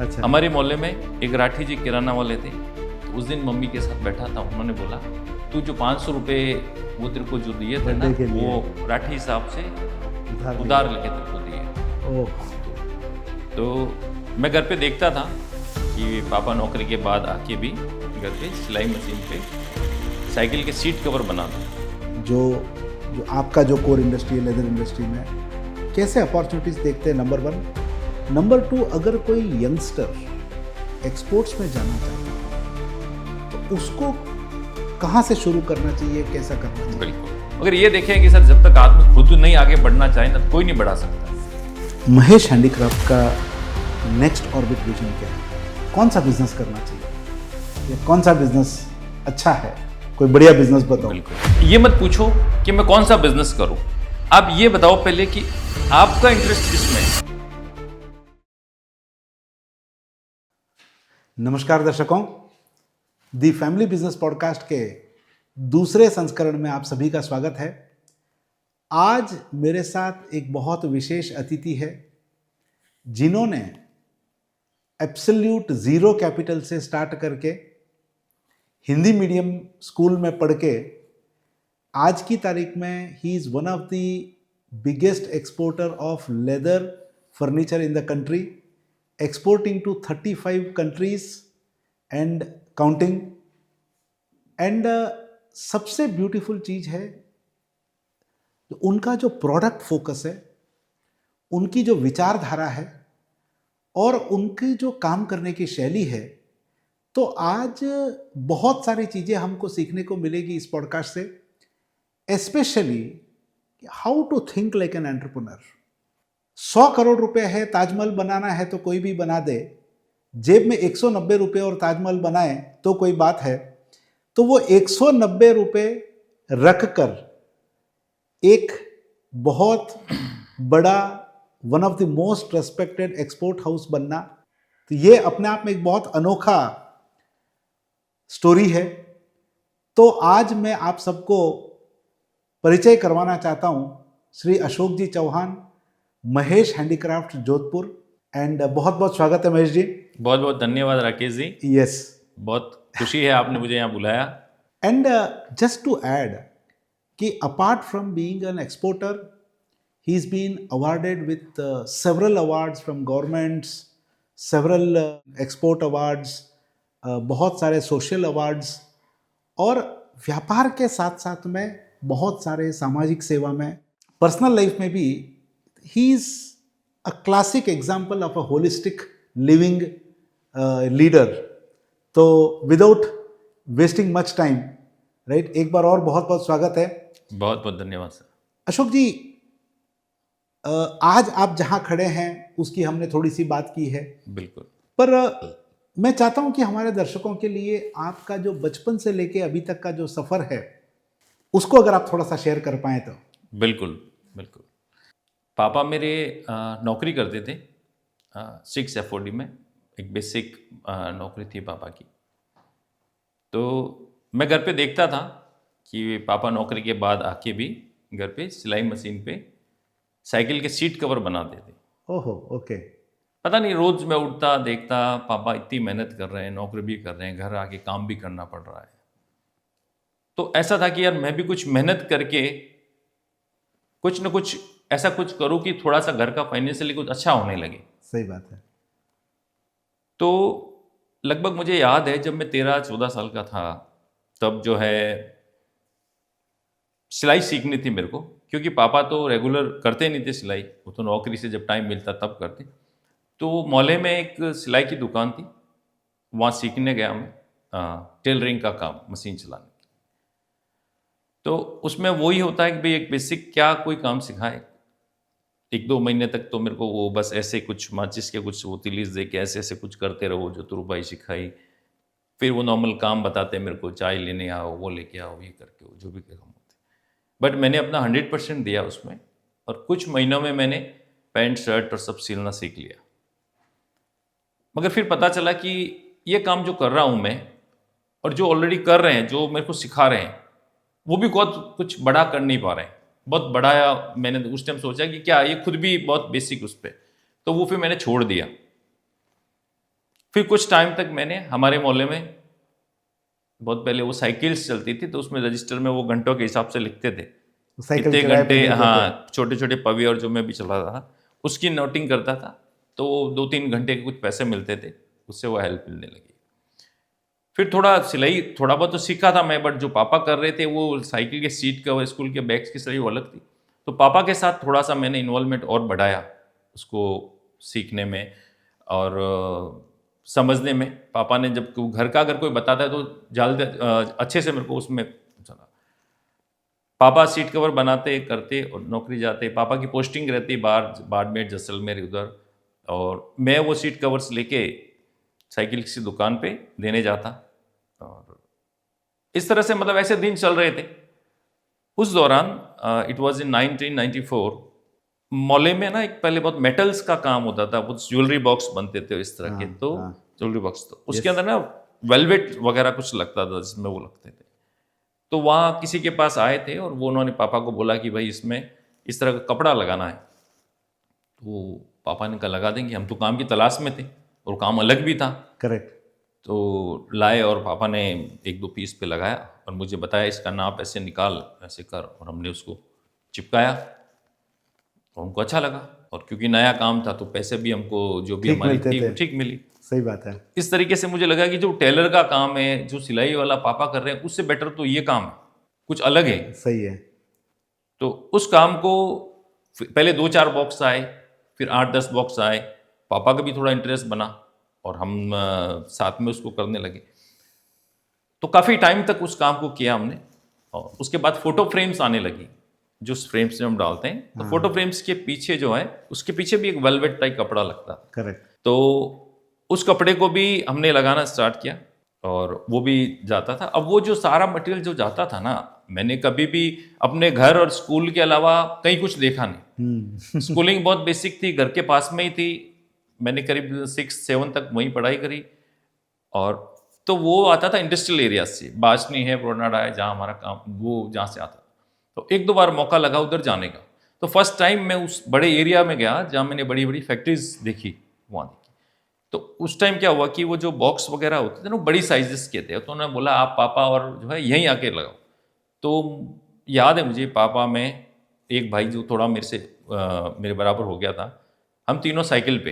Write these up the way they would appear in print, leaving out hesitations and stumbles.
अच्छा। हमारे मोहल्ले में एक राठी जी किराना वाले थे, तो उस दिन मम्मी के साथ बैठा था, उन्होंने बोला तू जो 500 रुपये वो तेरे को जो दिए थे ना, बर्थडे के लिए वो राठी साहब से उधार उधार लेके तेरे को दिए। ओह, तो मैं घर पे देखता था कि पापा नौकरी के बाद आके भी घर पे सिलाई मशीन पे साइकिल के सीट कवर बनाता। जो जो आपका जो कोर इंडस्ट्री है लेदर इंडस्ट्री में, कैसे अपॉर्चुनिटीज देखते हैं, नंबर 1। नंबर 2, अगर कोई यंगस्टर एक्सपोर्ट्स में जाना चाहता है तो उसको कहाँ से शुरू करना चाहिए, कैसा करना चाहिए? बिल्कुल, अगर ये देखें कि सर जब तक आदमी खुद नहीं आगे बढ़ना चाहे ना, कोई नहीं बढ़ा सकता। महेश हैंडीक्राफ्ट का नेक्स्ट ऑर्बिट विजन क्या है? कौन सा बिजनेस करना चाहिए या कौन सा बिजनेस अच्छा है? कोई बढ़िया बिजनेस बताओ। बिल्कुल, ये मत पूछो कि मैं कौन सा बिजनेस करूं, आप ये बताओ पहले कि आपका इंटरेस्ट किसमें है। नमस्कार दर्शकों, दी फैमिली बिजनेस पॉडकास्ट के दूसरे संस्करण में आप सभी का स्वागत है। आज मेरे साथ एक बहुत विशेष अतिथि है जिन्होंने एब्सोल्यूट जीरो कैपिटल से स्टार्ट करके हिंदी मीडियम स्कूल में पढ़ के आज की तारीख में he is one of the biggest exporter of leather furniture in the country, exporting to 35 countries and counting. And सबसे ब्यूटीफुल चीज़ है उनका जो प्रोडक्ट फोकस है, उनकी जो विचारधारा है और उनकी जो काम करने की शैली है। तो आज बहुत सारी चीज़ें हमको सीखने को मिलेगी इस पॉडकास्ट से, especially how to think like an entrepreneur. 100 crore रुपए है, ताजमहल बनाना है तो कोई भी बना दे, जेब में 190 रुपए और ताजमहल बनाए तो कोई बात है। तो वो 190 रुपए रख कर एक बहुत बड़ा one of the most respected export house बनना, तो ये अपने आप में एक बहुत अनोखा स्टोरी है। तो आज मैं आप सबको परिचय करवाना चाहता हूं श्री अशोक जी चौहान, महेश हैंडीक्राफ्ट जोधपुर। एंड बहुत बहुत स्वागत है महेश जी। बहुत बहुत धन्यवाद राकेश जी। यस, बहुत खुशी है आपने मुझे यहाँ बुलाया। एंड जस्ट टू ऐड कि apart from being an exporter, he is been awarded with several awards from governments, several export awards, बहुत सारे सोशल अवार्ड्स, और व्यापार के साथ साथ में बहुत सारे सामाजिक सेवा में, पर्सनल लाइफ में भी he is a classic example of a holistic living leader. तो without wasting much time, right, एक बार और बहुत बहुत स्वागत है। बहुत बहुत धन्यवाद सर। अशोक जी, आज आप जहाँ खड़े हैं उसकी हमने थोड़ी सी बात की है, बिल्कुल, पर मैं चाहता हूँ कि हमारे दर्शकों के लिए आपका जो बचपन से लेके अभी तक का जो सफ़र है उसको अगर आप थोड़ा सा शेयर कर पाएँ तो। बिल्कुल बिल्कुल। पापा मेरे नौकरी करते थे 6 FOD में, एक बेसिक नौकरी थी पापा की। तो मैं घर पे देखता था कि पापा नौकरी के बाद आके भी घर पे सिलाई मशीन पे साइकिल के सीट कवर बनाते थे। ओहो, ओके। पता नहीं, रोज़ मैं उठता देखता पापा इतनी मेहनत कर रहे हैं, नौकरी भी कर रहे हैं, घर आके काम भी करना पड़ रहा है। तो ऐसा था कि यार मैं भी कुछ मेहनत करके कुछ न कुछ ऐसा कुछ करूं कि थोड़ा सा घर का फाइनेंशियली कुछ अच्छा होने लगे। सही बात है। तो लगभग मुझे याद है जब मैं 13-14 साल का था, तब जो है सिलाई सीखनी थी मेरे को, क्योंकि पापा तो रेगुलर करते नहीं थे सिलाई, वो तो नौकरी से जब टाइम मिलता तब करते। तो मोहल्ले में एक सिलाई की दुकान थी, वहाँ सीखने गया मैं टेलरिंग का काम, मशीन चलाने। तो उसमें वही होता है कि भाई एक बेसिक क्या कोई काम सिखाए। 1-2 महीने तक तो मेरे को वो बस ऐसे कुछ माचिस के कुछ वो तिलीस दे के ऐसे ऐसे कुछ करते रहो, जो तुरुबाई सिखाई। फिर वो नॉर्मल काम बताते मेरे को, चाय लेने आओ, वो लेके आओ, ये करके वो जो भी काम होते। बट मैंने अपना 100% दिया उसमें, और कुछ महीनों में मैंने पैंट शर्ट और सब सिलना सीख लिया। मगर फिर पता चला कि ये काम जो कर रहा हूँ मैं, और जो ऑलरेडी कर रहे हैं, जो मेरे को सिखा रहे हैं, वो भी बहुत कुछ बड़ा कर नहीं पा रहे हैं। बहुत बड़ा मैंने उस टाइम सोचा कि क्या ये खुद भी बहुत बेसिक उस पर, तो वो फिर मैंने छोड़ दिया। फिर कुछ टाइम तक मैंने हमारे मोहल्ले में, बहुत पहले वो साइकिल्स चलती थी तो उसमें रजिस्टर में वो घंटों के हिसाब से लिखते थे, साइकिल कितने किराए पे घंटे, देते थे। हाँ, छोटे छोटे पवे और जो मैं भी चला रहा था उसकी नोटिंग करता था। तो 2-3 घंटे के कुछ पैसे मिलते थे, उससे वो हेल्प मिलने लगी। फिर थोड़ा सिलाई थोड़ा बहुत तो सीखा था मैं, बट जो पापा कर रहे थे वो साइकिल के सीट कवर, स्कूल के बैग्स की सिलाई वो अलग थी। तो पापा के साथ थोड़ा सा मैंने इन्वॉल्वमेंट और बढ़ाया उसको सीखने में और समझने में। पापा ने जब घर का अगर कोई बताता है तो जल्द अच्छे से मेरे को उसमें चला। पापा सीट कवर बनाते करते और नौकरी जाते, पापा की पोस्टिंग रहती बाहर, बाड़मेर, जैसलमेर उधर, और मैं वो सीट कवर्स लेके साइकिल की दुकान पे देने जाता। और इस तरह से मतलब ऐसे दिन चल रहे थे। उस दौरान इट वाज इन 1994, मोहल्ले में ना एक पहले बहुत मेटल्स का काम होता था, बहुत ज्वेलरी बॉक्स बनते थे इस तरह के। हाँ, तो हाँ। ज्वेलरी बॉक्स, तो उसके यस। अंदर ना वेलवेट वगैरह कुछ लगता था जिसमें वो लगते थे। तो वहाँ किसी के पास आए थे और वो उन्होंने पापा को बोला कि भाई इसमें इस तरह का कपड़ा लगाना है। तो पापा ने कहा लगा देंगे, हम तो काम की तलाश में थे और काम अलग भी था। करेक्ट। तो लाए और पापा ने 1-2 पीस पे लगाया और मुझे बताया इसका नाप ऐसे निकाल, ऐसे कर, और हमने उसको चिपकाया और उनको अच्छा लगा। और क्योंकि नया काम था तो पैसे भी हमको जो भी ठीक हमारी मिलते थी थे। वो ठीक मिली। सही बात है। इस तरीके से मुझे लगा कि जो टेलर का काम है, जो सिलाई वाला पापा कर रहे हैं, उससे बेटर तो ये काम है, कुछ अलग है। सही है। तो उस काम को पहले 2-4 बॉक्स आए, फिर 8-10 बॉक्स आए, पापा का भी थोड़ा इंटरेस्ट बना और हम साथ में उसको करने लगे। तो काफ़ी टाइम तक उस काम को किया हमने। और उसके बाद फोटो फ्रेम्स आने लगी, जो फ्रेम्स में हम डालते हैं। तो फोटो फ्रेम्स के पीछे जो है, उसके पीछे भी एक वेलवेट टाइप कपड़ा लगता है। करेक्ट। तो उस कपड़े को भी हमने लगाना स्टार्ट किया और वो भी जाता था। अब वो जो सारा मटेरियल जो जाता था ना, मैंने कभी भी अपने घर और स्कूल के अलावा कहीं कुछ देखा नहीं। स्कूलिंग बहुत बेसिक थी, घर के पास में ही थी। मैंने करीब 6-7 तक वहीं पढ़ाई करी। और तो वो आता था इंडस्ट्रियल एरिया से, बाशनी है, प्रोनाडा है, जहाँ हमारा काम वो जहाँ से आता। तो 1-2 बार मौका लगा उधर जाने का। तो फर्स्ट टाइम मैं उस बड़े एरिया में गया जहाँ मैंने बड़ी बड़ी फैक्ट्रीज देखी, वहाँ देखी। तो उस टाइम क्या हुआ कि वो जो बॉक्स वगैरह होते थे ना, बड़ी साइजेस के थे। तो उन्होंने बोला आप पापा और जो है यहीं आके लगाओ। तो याद है मुझे, पापा में एक भाई जो थोड़ा मेरे से मेरे बराबर हो गया था, हम तीनों साइकिल पे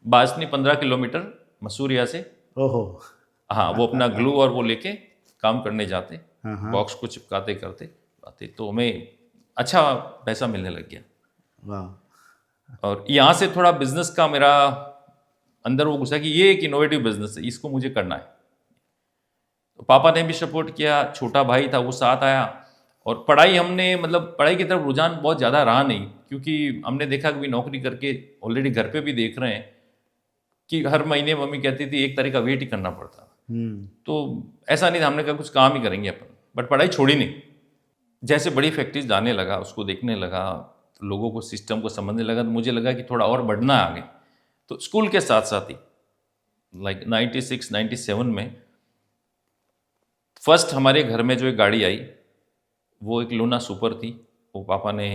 बासनी 15 किलोमीटर मसूरिया से, ओहो। हाँ, वो अपना ग्लू और वो लेके काम करने जाते, हाँ, हाँ। बॉक्स को चिपकाते करते आते। तो हमें अच्छा पैसा मिलने लग गया। वाह। और यहाँ से थोड़ा बिजनेस का मेरा अंदर वो घुसा कि ये एक इनोवेटिव बिजनेस है, इसको मुझे करना है। तो पापा ने भी सपोर्ट किया, छोटा भाई था वो साथ आया। और पढ़ाई हमने, मतलब पढ़ाई की तरफ रुझान बहुत ज़्यादा रहा नहीं, क्योंकि हमने देखा कि नौकरी करके ऑलरेडी घर पे भी देख रहे हैं कि हर महीने मम्मी कहती थी 1 तारीख का वेट ही करना पड़ता। तो ऐसा नहीं था, हमने कहा कुछ काम ही करेंगे अपन, बट पढ़ाई छोड़ी नहीं। जैसे बड़ी फैक्ट्रीज जाने लगा, उसको देखने लगा, तो लोगों को, सिस्टम को समझने लगा, तो मुझे लगा कि थोड़ा और बढ़ना है आगे। तो स्कूल के साथ साथ ही लाइक 96-97 में फर्स्ट हमारे घर में जो एक गाड़ी आई, वो एक लूना सुपर थी। वो पापा ने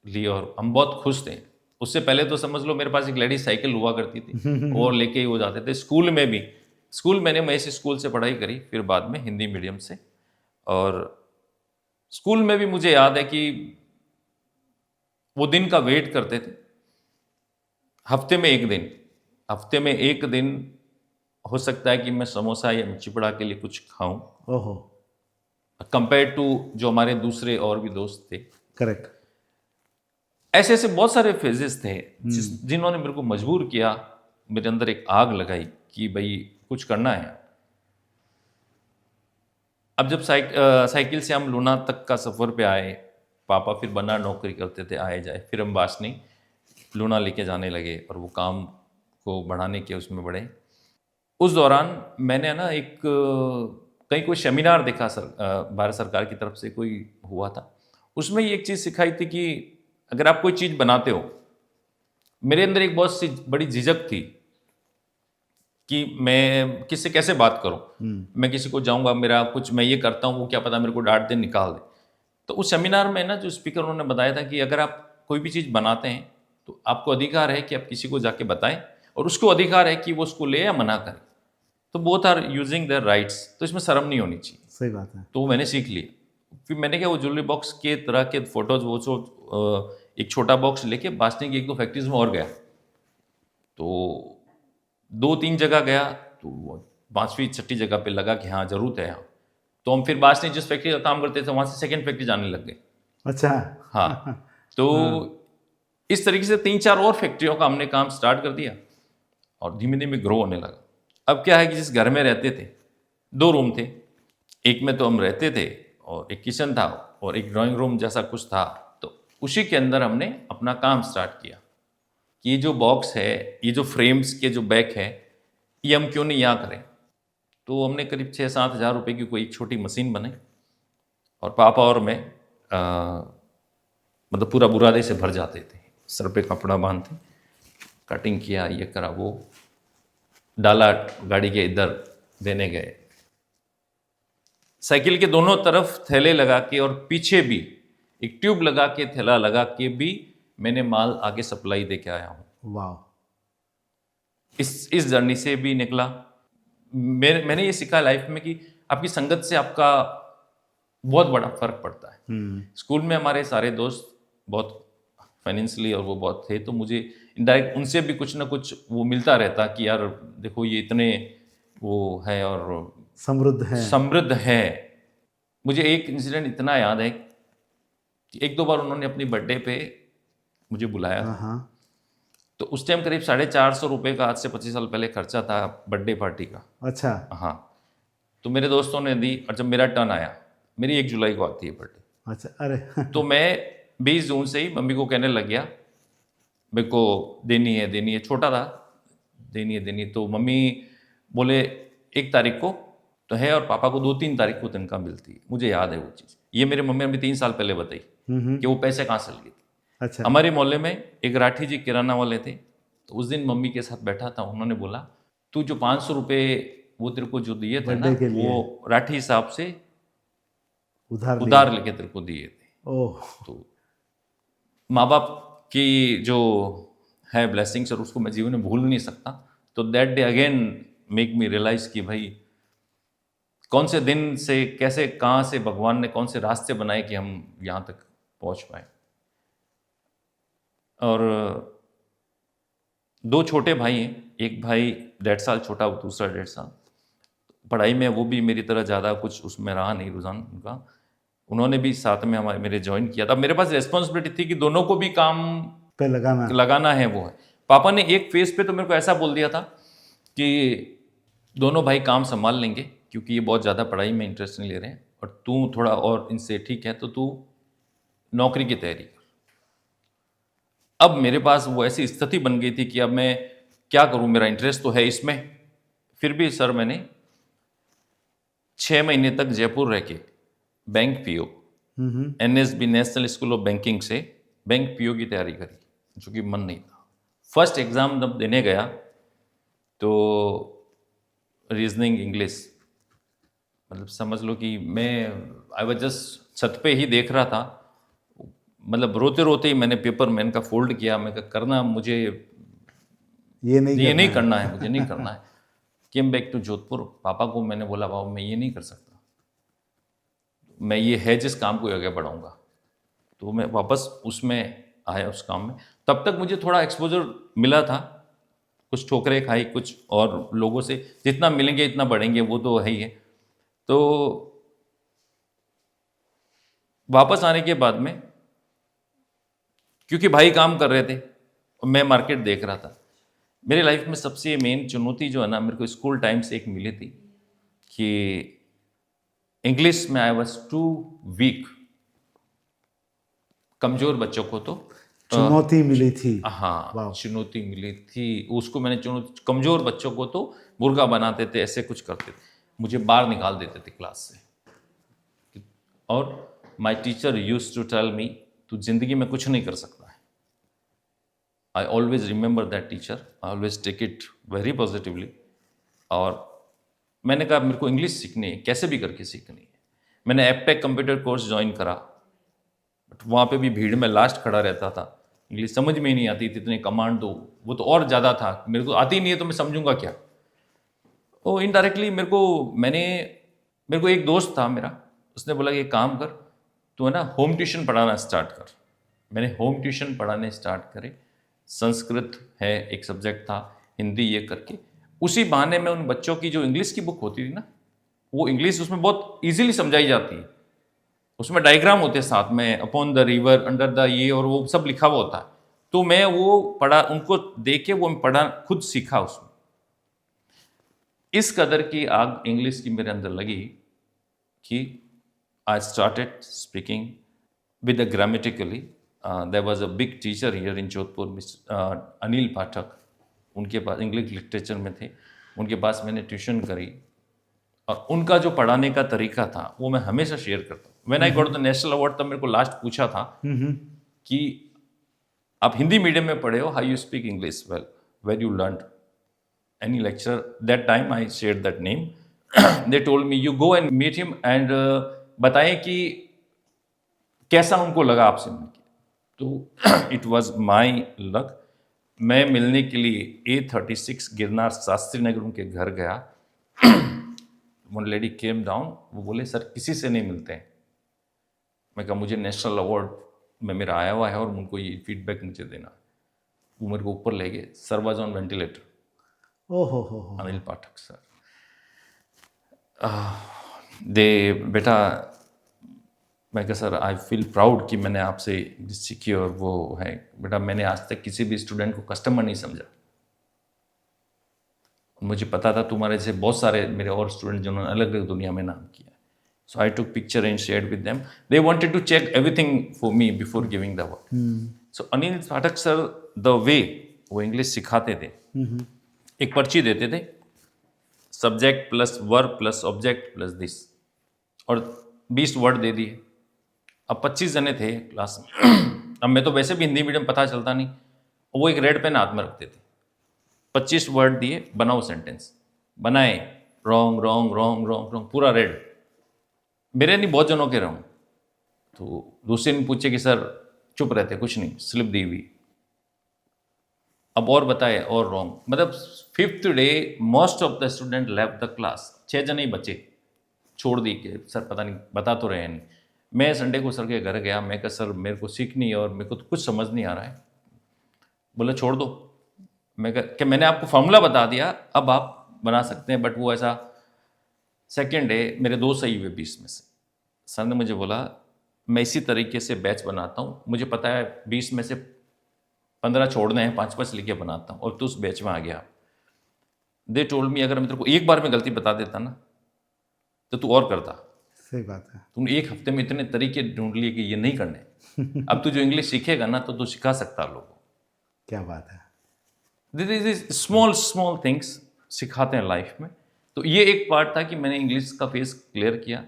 ली और हम बहुत खुश थे। उससे पहले तो समझ लो मेरे पास एक लेडीज साइकिल हुआ करती थी और लेके ही वो जाते थे स्कूल में भी। स्कूल मैंने महेश स्कूल से पढ़ाई करी, फिर बाद में हिंदी मीडियम से। और स्कूल में भी मुझे याद है कि वो दिन का वेट करते थे। हफ्ते में एक दिन हो सकता है कि मैं समोसा या चिपड़ा के लिए कुछ खाऊं, ओहो। कंपेयर टू जो हमारे दूसरे और भी दोस्त थे। करेक्ट। ऐसे ऐसे बहुत सारे फेजेस थे जिन्होंने मेरे को मजबूर किया, मेरे अंदर एक आग लगाई कि भाई कुछ करना है। अब जब साइकिल से हम लूना तक का सफ़र पे आए, पापा फिर बना नौकरी करते थे, आए जाए, फिर हम बासनी लूना लेके जाने लगे और वो काम को बढ़ाने के उसमें बढ़े। उस दौरान मैंने ना एक कहीं कोई सेमिनार देखा, भारत सरकार की तरफ से कोई हुआ था। उसमें ये एक चीज़ सिखाई थी कि अगर आप कोई चीज़ बनाते हो, मेरे अंदर एक बहुत सी बड़ी झिझक थी कि मैं किससे कैसे बात करूं। मैं किसी को जाऊंगा, मेरा कुछ मैं ये करता हूं, वो क्या पता मेरे को डांट दे, निकाल दे। तो उस सेमिनार में ना जो स्पीकर उन्होंने बताया था कि अगर आप कोई भी चीज़ बनाते हैं तो आपको अधिकार है कि आप किसी को जाके बताएं, और उसको अधिकार है कि वो उसको ले या मना करे। तो both are using their rights, तो इसमें शर्म नहीं होनी चाहिए। सही बात है। तो मैंने सीख लिया। फिर मैंने क्या, वो ज्वेलरी बॉक्स के तरह के फोटोज वो एक छोटा बॉक्स लेके बासनी की 1-2 फैक्ट्रीज में और गया। तो 2-3 जगह गया, तो वो 5वीं 6ठी जगह पे लगा कि हाँ ज़रूरत है यहाँ। तो हम फिर बासनी जिस फैक्ट्री का काम करते थे वहाँ से सेकंड फैक्ट्री जाने लग गए। अच्छा। हाँ, तो इस तरीके से 3-4 और फैक्ट्रियों का हमने काम स्टार्ट कर दिया और धीमे धीमे ग्रो होने लगा। अब क्या है कि जिस घर में रहते थे 2 रूम थे, एक में तो हम रहते थे और एक किचन था और एक ड्राइंग रूम जैसा कुछ था। तो उसी के अंदर हमने अपना काम स्टार्ट किया कि ये जो बॉक्स है, ये जो फ्रेम्स के जो बैक है, ये हम क्यों नहीं यहाँ करें। तो हमने करीब 6-7 हज़ार रुपये की कोई एक छोटी मशीन बनाई और पापा और मैं मतलब पूरा बुरादे से भर जाते थे, सर पे कपड़ा बांधते, कटिंग किया, ये करा, वो डाला गाड़ी के इधर देने गए, साइकिल के दोनों तरफ थैले लगा के और पीछे भी एक ट्यूब लगा के, थैला लगा के भी मैंने माल आगे सप्लाई दे के आया हूँ। वाह। इस जर्नी से भी निकला। मैंने ये सीखा लाइफ में कि आपकी संगत से आपका बहुत बड़ा फर्क पड़ता है। स्कूल में हमारे सारे दोस्त बहुत फाइनेंशियली और वो बहुत थे, तो मुझे इनडायरेक्ट उनसे भी कुछ ना कुछ वो मिलता रहता कि यार देखो ये इतने वो है और समृद्ध है। मुझे एक इंसिडेंट इतना याद है कि 1-2 बार उन्होंने अपनी बर्थडे पे मुझे बुलाया था। तो उस टाइम करीब 450 रुपये का, आज से 25 साल पहले खर्चा था बर्थडे पार्टी का। अच्छा। हाँ, तो मेरे दोस्तों ने दी और जब मेरा टर्न आया, मेरी 1 जुलाई को आती है बर्थडे। अच्छा। अरे तो मैं 20 जून से ही मम्मी को कहने लग गया मेरे को देनी है, छोटा था, देनी है। तो मम्मी बोले 1 तारीख को तो है और पापा को 2-3 तारीख को तनख्वाह मिलती है। मुझे याद है वो चीज़, ये मेरे मम्मी ने अभी 3 साल पहले बताई कि वो पैसे कहाँ से लिए थे। अच्छा। हमारे मोहल्ले में एक राठी जी किराना वाले थे, तो उस दिन मम्मी के साथ बैठा था, उन्होंने बोला तू जो 500 रुपये वो तेरे को जो दिए थे ना, वो राठी साहब से उधार लेके तेरे को दिए थे। ओह। तो माँ बाप की जो है ब्लेसिंग्स और उसको मैं जीवन में भूल नहीं सकता। तो that day again make me realise कि भाई कौन से दिन से कैसे कहाँ से भगवान ने कौन से रास्ते बनाए कि हम यहाँ तक पहुँच पाए। और 2 छोटे भाई हैं, एक भाई 1.5 साल छोटा, दूसरा 1.5 साल। पढ़ाई में वो भी मेरी तरह ज़्यादा कुछ उसमें रहा नहीं रुझान उनका, उन्होंने भी साथ में हमारे मेरे ज्वाइन किया था। मेरे पास रिस्पॉन्सिबिलिटी थी कि दोनों को भी काम पे लगाना है। वो है, पापा ने एक फेज पे तो मेरे को ऐसा बोल दिया था कि दोनों भाई काम संभाल लेंगे क्योंकि ये बहुत ज़्यादा पढ़ाई में इंटरेस्ट नहीं ले रहे हैं और तू थोड़ा और इनसे ठीक है तो तू नौकरी की तैयारी कर। अब मेरे पास वो ऐसी स्थिति बन गई थी कि अब मैं क्या करूं, मेरा इंटरेस्ट तो है इसमें। फिर भी सर मैंने 6 महीने तक जयपुर रह के bank PO NSB national school of banking से बैंक पीओ की तैयारी करी, जो कि मन नहीं था। फर्स्ट एग्ज़ाम जब देने गया तो रीजनिंग इंग्लिश, मतलब समझ लो कि मैं आई वाज जस्ट छत पे ही देख रहा था, मतलब रोते रोते ही मैंने पेपर मैन का फोल्ड किया। मैं करना मुझे ये नहीं करना है मुझे नहीं करना है। केम बैक टू जोधपुर, पापा को मैंने बोला बाबा मैं ये नहीं कर सकता, मैं ये है जिस काम को आगे बढ़ाऊंगा। तो मैं वापस उसमें आया उस काम में। तब तक मुझे थोड़ा एक्सपोजर मिला था, कुछ ठोकरें खाई, कुछ और लोगों से जितना मिलेंगे इतना बढ़ेंगे, वो तो है ही है। तो वापस आने के बाद में क्योंकि भाई काम कर रहे थे और मैं मार्केट देख रहा था, मेरी लाइफ में सबसे मेन चुनौती जो है ना, मेरे को स्कूल टाइम से एक मिली थी कि इंग्लिश में आई वाज टू वीक। कमजोर बच्चों को तो चुनौती मिली थी। हाँ, चुनौती मिली थी उसको। मैंने कमजोर बच्चों को तो मुर्गा बनाते थे, ऐसे कुछ करते थे, मुझे बाहर निकाल देते थे क्लास से। और my teacher used to tell me तू जिंदगी में कुछ नहीं कर सकता है। I always remember that teacher, I always take it very positively. और मैंने कहा मेरे को इंग्लिश सीखनी है, कैसे भी करके सीखनी है। मैंने एपटेक कंप्यूटर कोर्स ज्वाइन करा, बट वहाँ पे भी भीड़ में लास्ट खड़ा रहता था। इंग्लिश समझ में ही नहीं आती, इतने कमांड दो, वो तो और ज़्यादा था, मेरे को आती ही नहीं है तो मैं समझूंगा क्या। तो इनडायरेक्टली मेरे को एक दोस्त था मेरा, उसने बोला कि एक काम कर, तू है ना होम ट्यूशन पढ़ाना स्टार्ट कर। मैंने होम ट्यूशन पढ़ाने स्टार्ट करे। संस्कृत है एक सब्जेक्ट था, हिंदी ये करके, उसी बहाने में उन बच्चों की जो इंग्लिश की बुक होती थी ना, वो इंग्लिश उसमें बहुत इजीली समझाई जाती है। उसमें डायग्राम होते हैं साथ में, upon the river, under the ये, और वो सब लिखा हुआ होता है। तो मैं वो पढ़ा, उनको देख के वो मैं पढ़ा, खुद सीखा उसमें। इस कदर की आग इंग्लिश की मेरे अंदर लगी कि I started speaking with the grammatically. There was a big teacher here in Jodhpur, Anil Pathak, उनके पास इंग्लिश लिटरेचर में थे, उनके पास मैंने ट्यूशन करी। और उनका जो पढ़ाने का तरीका था वो मैं हमेशा शेयर करता हूँ। When I got the national award, तब मेरे को लास्ट पूछा था कि आप हिंदी मीडियम में पढ़े हो, how you speak English well, where you learn any lecture. That time I shared that name. They told me you go and meet him and बताएं कि कैसा उनको लगा आपसे मिलके। तो इट वॉज माई लक, मैं मिलने के लिए A36 गिरनार शास्त्री नगर उनके घर गया। वन लेडी केम डाउन, वो बोले सर किसी से नहीं मिलते हैं। मैं कहा मुझे नेशनल अवार्ड में मेरा आया हुआ है और उनको ये फीडबैक मुझे देना। वो मेरे को ऊपर ले गए, सर वाज ऑन वेंटिलेटर, ओहो हो। अनिल पाठक सर। दे बेटा, मैं कहा सर आई फील प्राउड कि मैंने आपसे सीखी, और वो है बेटा, मैंने आज तक किसी भी स्टूडेंट को कस्टमर नहीं समझा। मुझे पता था तुम्हारे जैसे बहुत सारे मेरे और स्टूडेंट जिन्होंने अलग अलग दुनिया में नाम किया। So I took picture and shared with them. They wanted to check everything for me before giving the award. So Anil Pathak sir, the way वो इंग्लिश सिखाते थे, एक पर्ची देते थे, subject plus verb plus object plus this, और 20 word दे दिए। अब 25 जने थे क्लास में। अब मैं तो वैसे भी हिंदी मीडियम पता चलता नहीं, वो एक रेड पेन हाथ में रखते थे। 25 वर्ड दिए, बनाओ सेंटेंस। बनाए, wrong wrong wrong wrong wrong, पूरा रेड। मेरे नहीं, बहुत जनों के रहा हूँ। तो दूसरे ने पूछे कि सर चुप रहते, कुछ नहीं, स्लिप दी हुई। अब और बताए, और रॉन्ग। मतलब 5th day most of the student left the class. 6 जने ही बचे, छोड़ दी कि सर पता नहीं, बता तो रहे नहीं। मैं संडे को सर के घर गया, मैं कहा सर मेरे को सीखनी है और मेरे को तो कुछ समझ नहीं आ रहा है। बोला छोड़ दो। मैं कहा कि मैंने आपको फॉर्मूला बता दिया, अब आप बना सकते हैं। बट वो ऐसा, सेकेंड डे मेरे 2 सही हुए 20 में से। सर ने मुझे बोला मैं इसी तरीके से बैच बनाता हूँ, मुझे पता है 20 में से 15 छोड़ने हैं, 5-5 लिखे बनाता हूँ, और तू उस बैच में आ गया। दे टोल्ड मी अगर मैं तेरे को एक बार में गलती बता देता ना तो तू और करता। सही बात है। तूने एक हफ्ते में इतने तरीके ढूंढ लिए कि ये नहीं करने। अब तू जो इंग्लिश सीखेगा ना तो तू सिखा सकता लोगों को। क्या बात है। दिस स्मॉल स्मॉल थिंग्स सिखाते हैं लाइफ में। तो ये एक पार्ट था कि मैंने इंग्लिश का फेस क्लियर किया।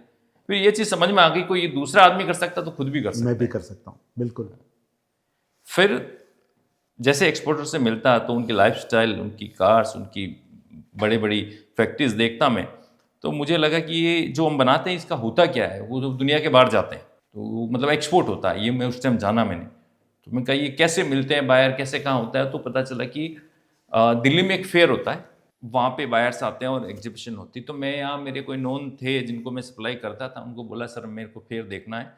फिर ये चीज़ समझ में आ गई, कोई ये दूसरा आदमी कर सकता तो खुद भी कर सकता। मैं भी कर सकता हूँ, बिल्कुल। फिर जैसे एक्सपोर्टर से मिलता तो उनकी लाइफस्टाइल, उनकी कार्स, उनकी बड़ी बड़ी फैक्ट्रीज देखता मैं, तो मुझे लगा कि ये जो हम बनाते हैं इसका होता क्या है, वो जो दुनिया के बाहर जाते हैं तो मतलब एक्सपोर्ट होता है। ये मैं उस टाइम जाना मैंने, तो मैं कहा ये कैसे मिलते हैं बायर, कैसे कहाँ होता है। तो पता चला कि दिल्ली में एक फेयर होता है, वहाँ पे बायर्स आते हैं और एग्जीबिशन होती। तो मैं यहाँ, मेरे कोई नोन थे जिनको मैं सप्लाई करता था, उनको बोला सर मेरे को फेयर देखना है,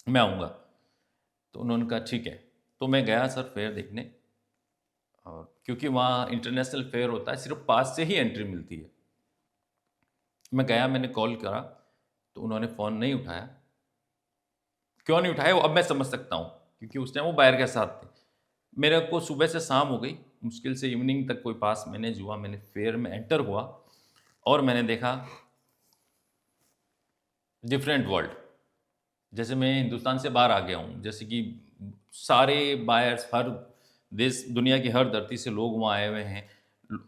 मैं आऊँगा। तो उन्होंने कहा ठीक है। तो मैं गया सर फेयर देखने, और क्योंकि वहाँ इंटरनेशनल फेयर होता है, सिर्फ पास से ही एंट्री मिलती है। मैं गया, मैंने कॉल करा तो उन्होंने फ़ोन नहीं उठाया। क्यों नहीं उठाया वो अब मैं समझ सकता हूँ, क्योंकि उस टाइम वो बायर के साथ थे। मेरे को सुबह से शाम हो गई, मुश्किल से इवनिंग तक कोई पास मैनेज हुआ। मैंने फेयर में एंटर हुआ और मैंने देखा डिफरेंट वर्ल्ड, जैसे मैं हिंदुस्तान से बाहर आ गया हूँ। जैसे कि सारे बायर्स, हर देश, दुनिया की हर धरती से लोग वहाँ आए हुए हैं।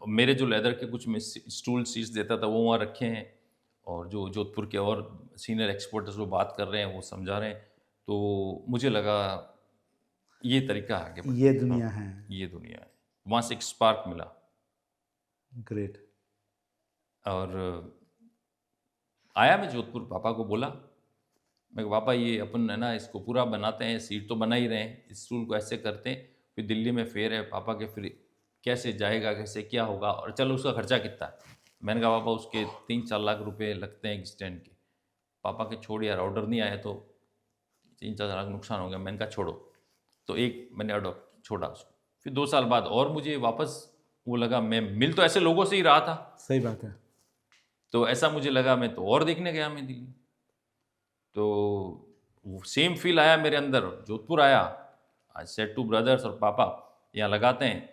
मेरे जो लेदर के कुछ मैं स्टूल सीट्स देता था वो वहाँ रखे हैं, और जो जोधपुर के और सीनियर एक्सपोर्टर्स वो बात कर रहे हैं, वो समझा रहे हैं। तो मुझे लगा ये तरीका आगे बढ़ने ये का। दुनिया है। ये दुनिया है। वहाँ से एक स्पार्क मिला। ग्रेट। और आया, मैं जोधपुर पापा को बोला मैं कहा, पापा ये अपन है ना इसको पूरा बनाते हैं, सीट तो बना ही रहे हैं, इस स्टूल को ऐसे करते हैं, फिर दिल्ली में फेयर है पापा के, फिर कैसे जाएगा, कैसे क्या होगा, और चलो उसका खर्चा कितना है। मैंने कहा पापा उसके 3-4 लाख रुपए लगते हैं एक स्टैंड के। पापा के छोड़ यार, ऑर्डर नहीं आया तो 3-4 लाख नुकसान हो गया। मैंने कहा छोड़ो, तो एक मैंने ऑर्डर छोड़ा उसको। फिर 2 साल बाद और मुझे वापस वो लगा, मैं मिल तो ऐसे लोगों से ही रहा था, सही बात है। तो ऐसा मुझे लगा, मैं तो और देखने गया मैं दिल्ली, तो वो सेम फील आया मेरे अंदर। जोधपुर आया, आई सेड टू ब्रदर्स और पापा यहाँ लगाते हैं,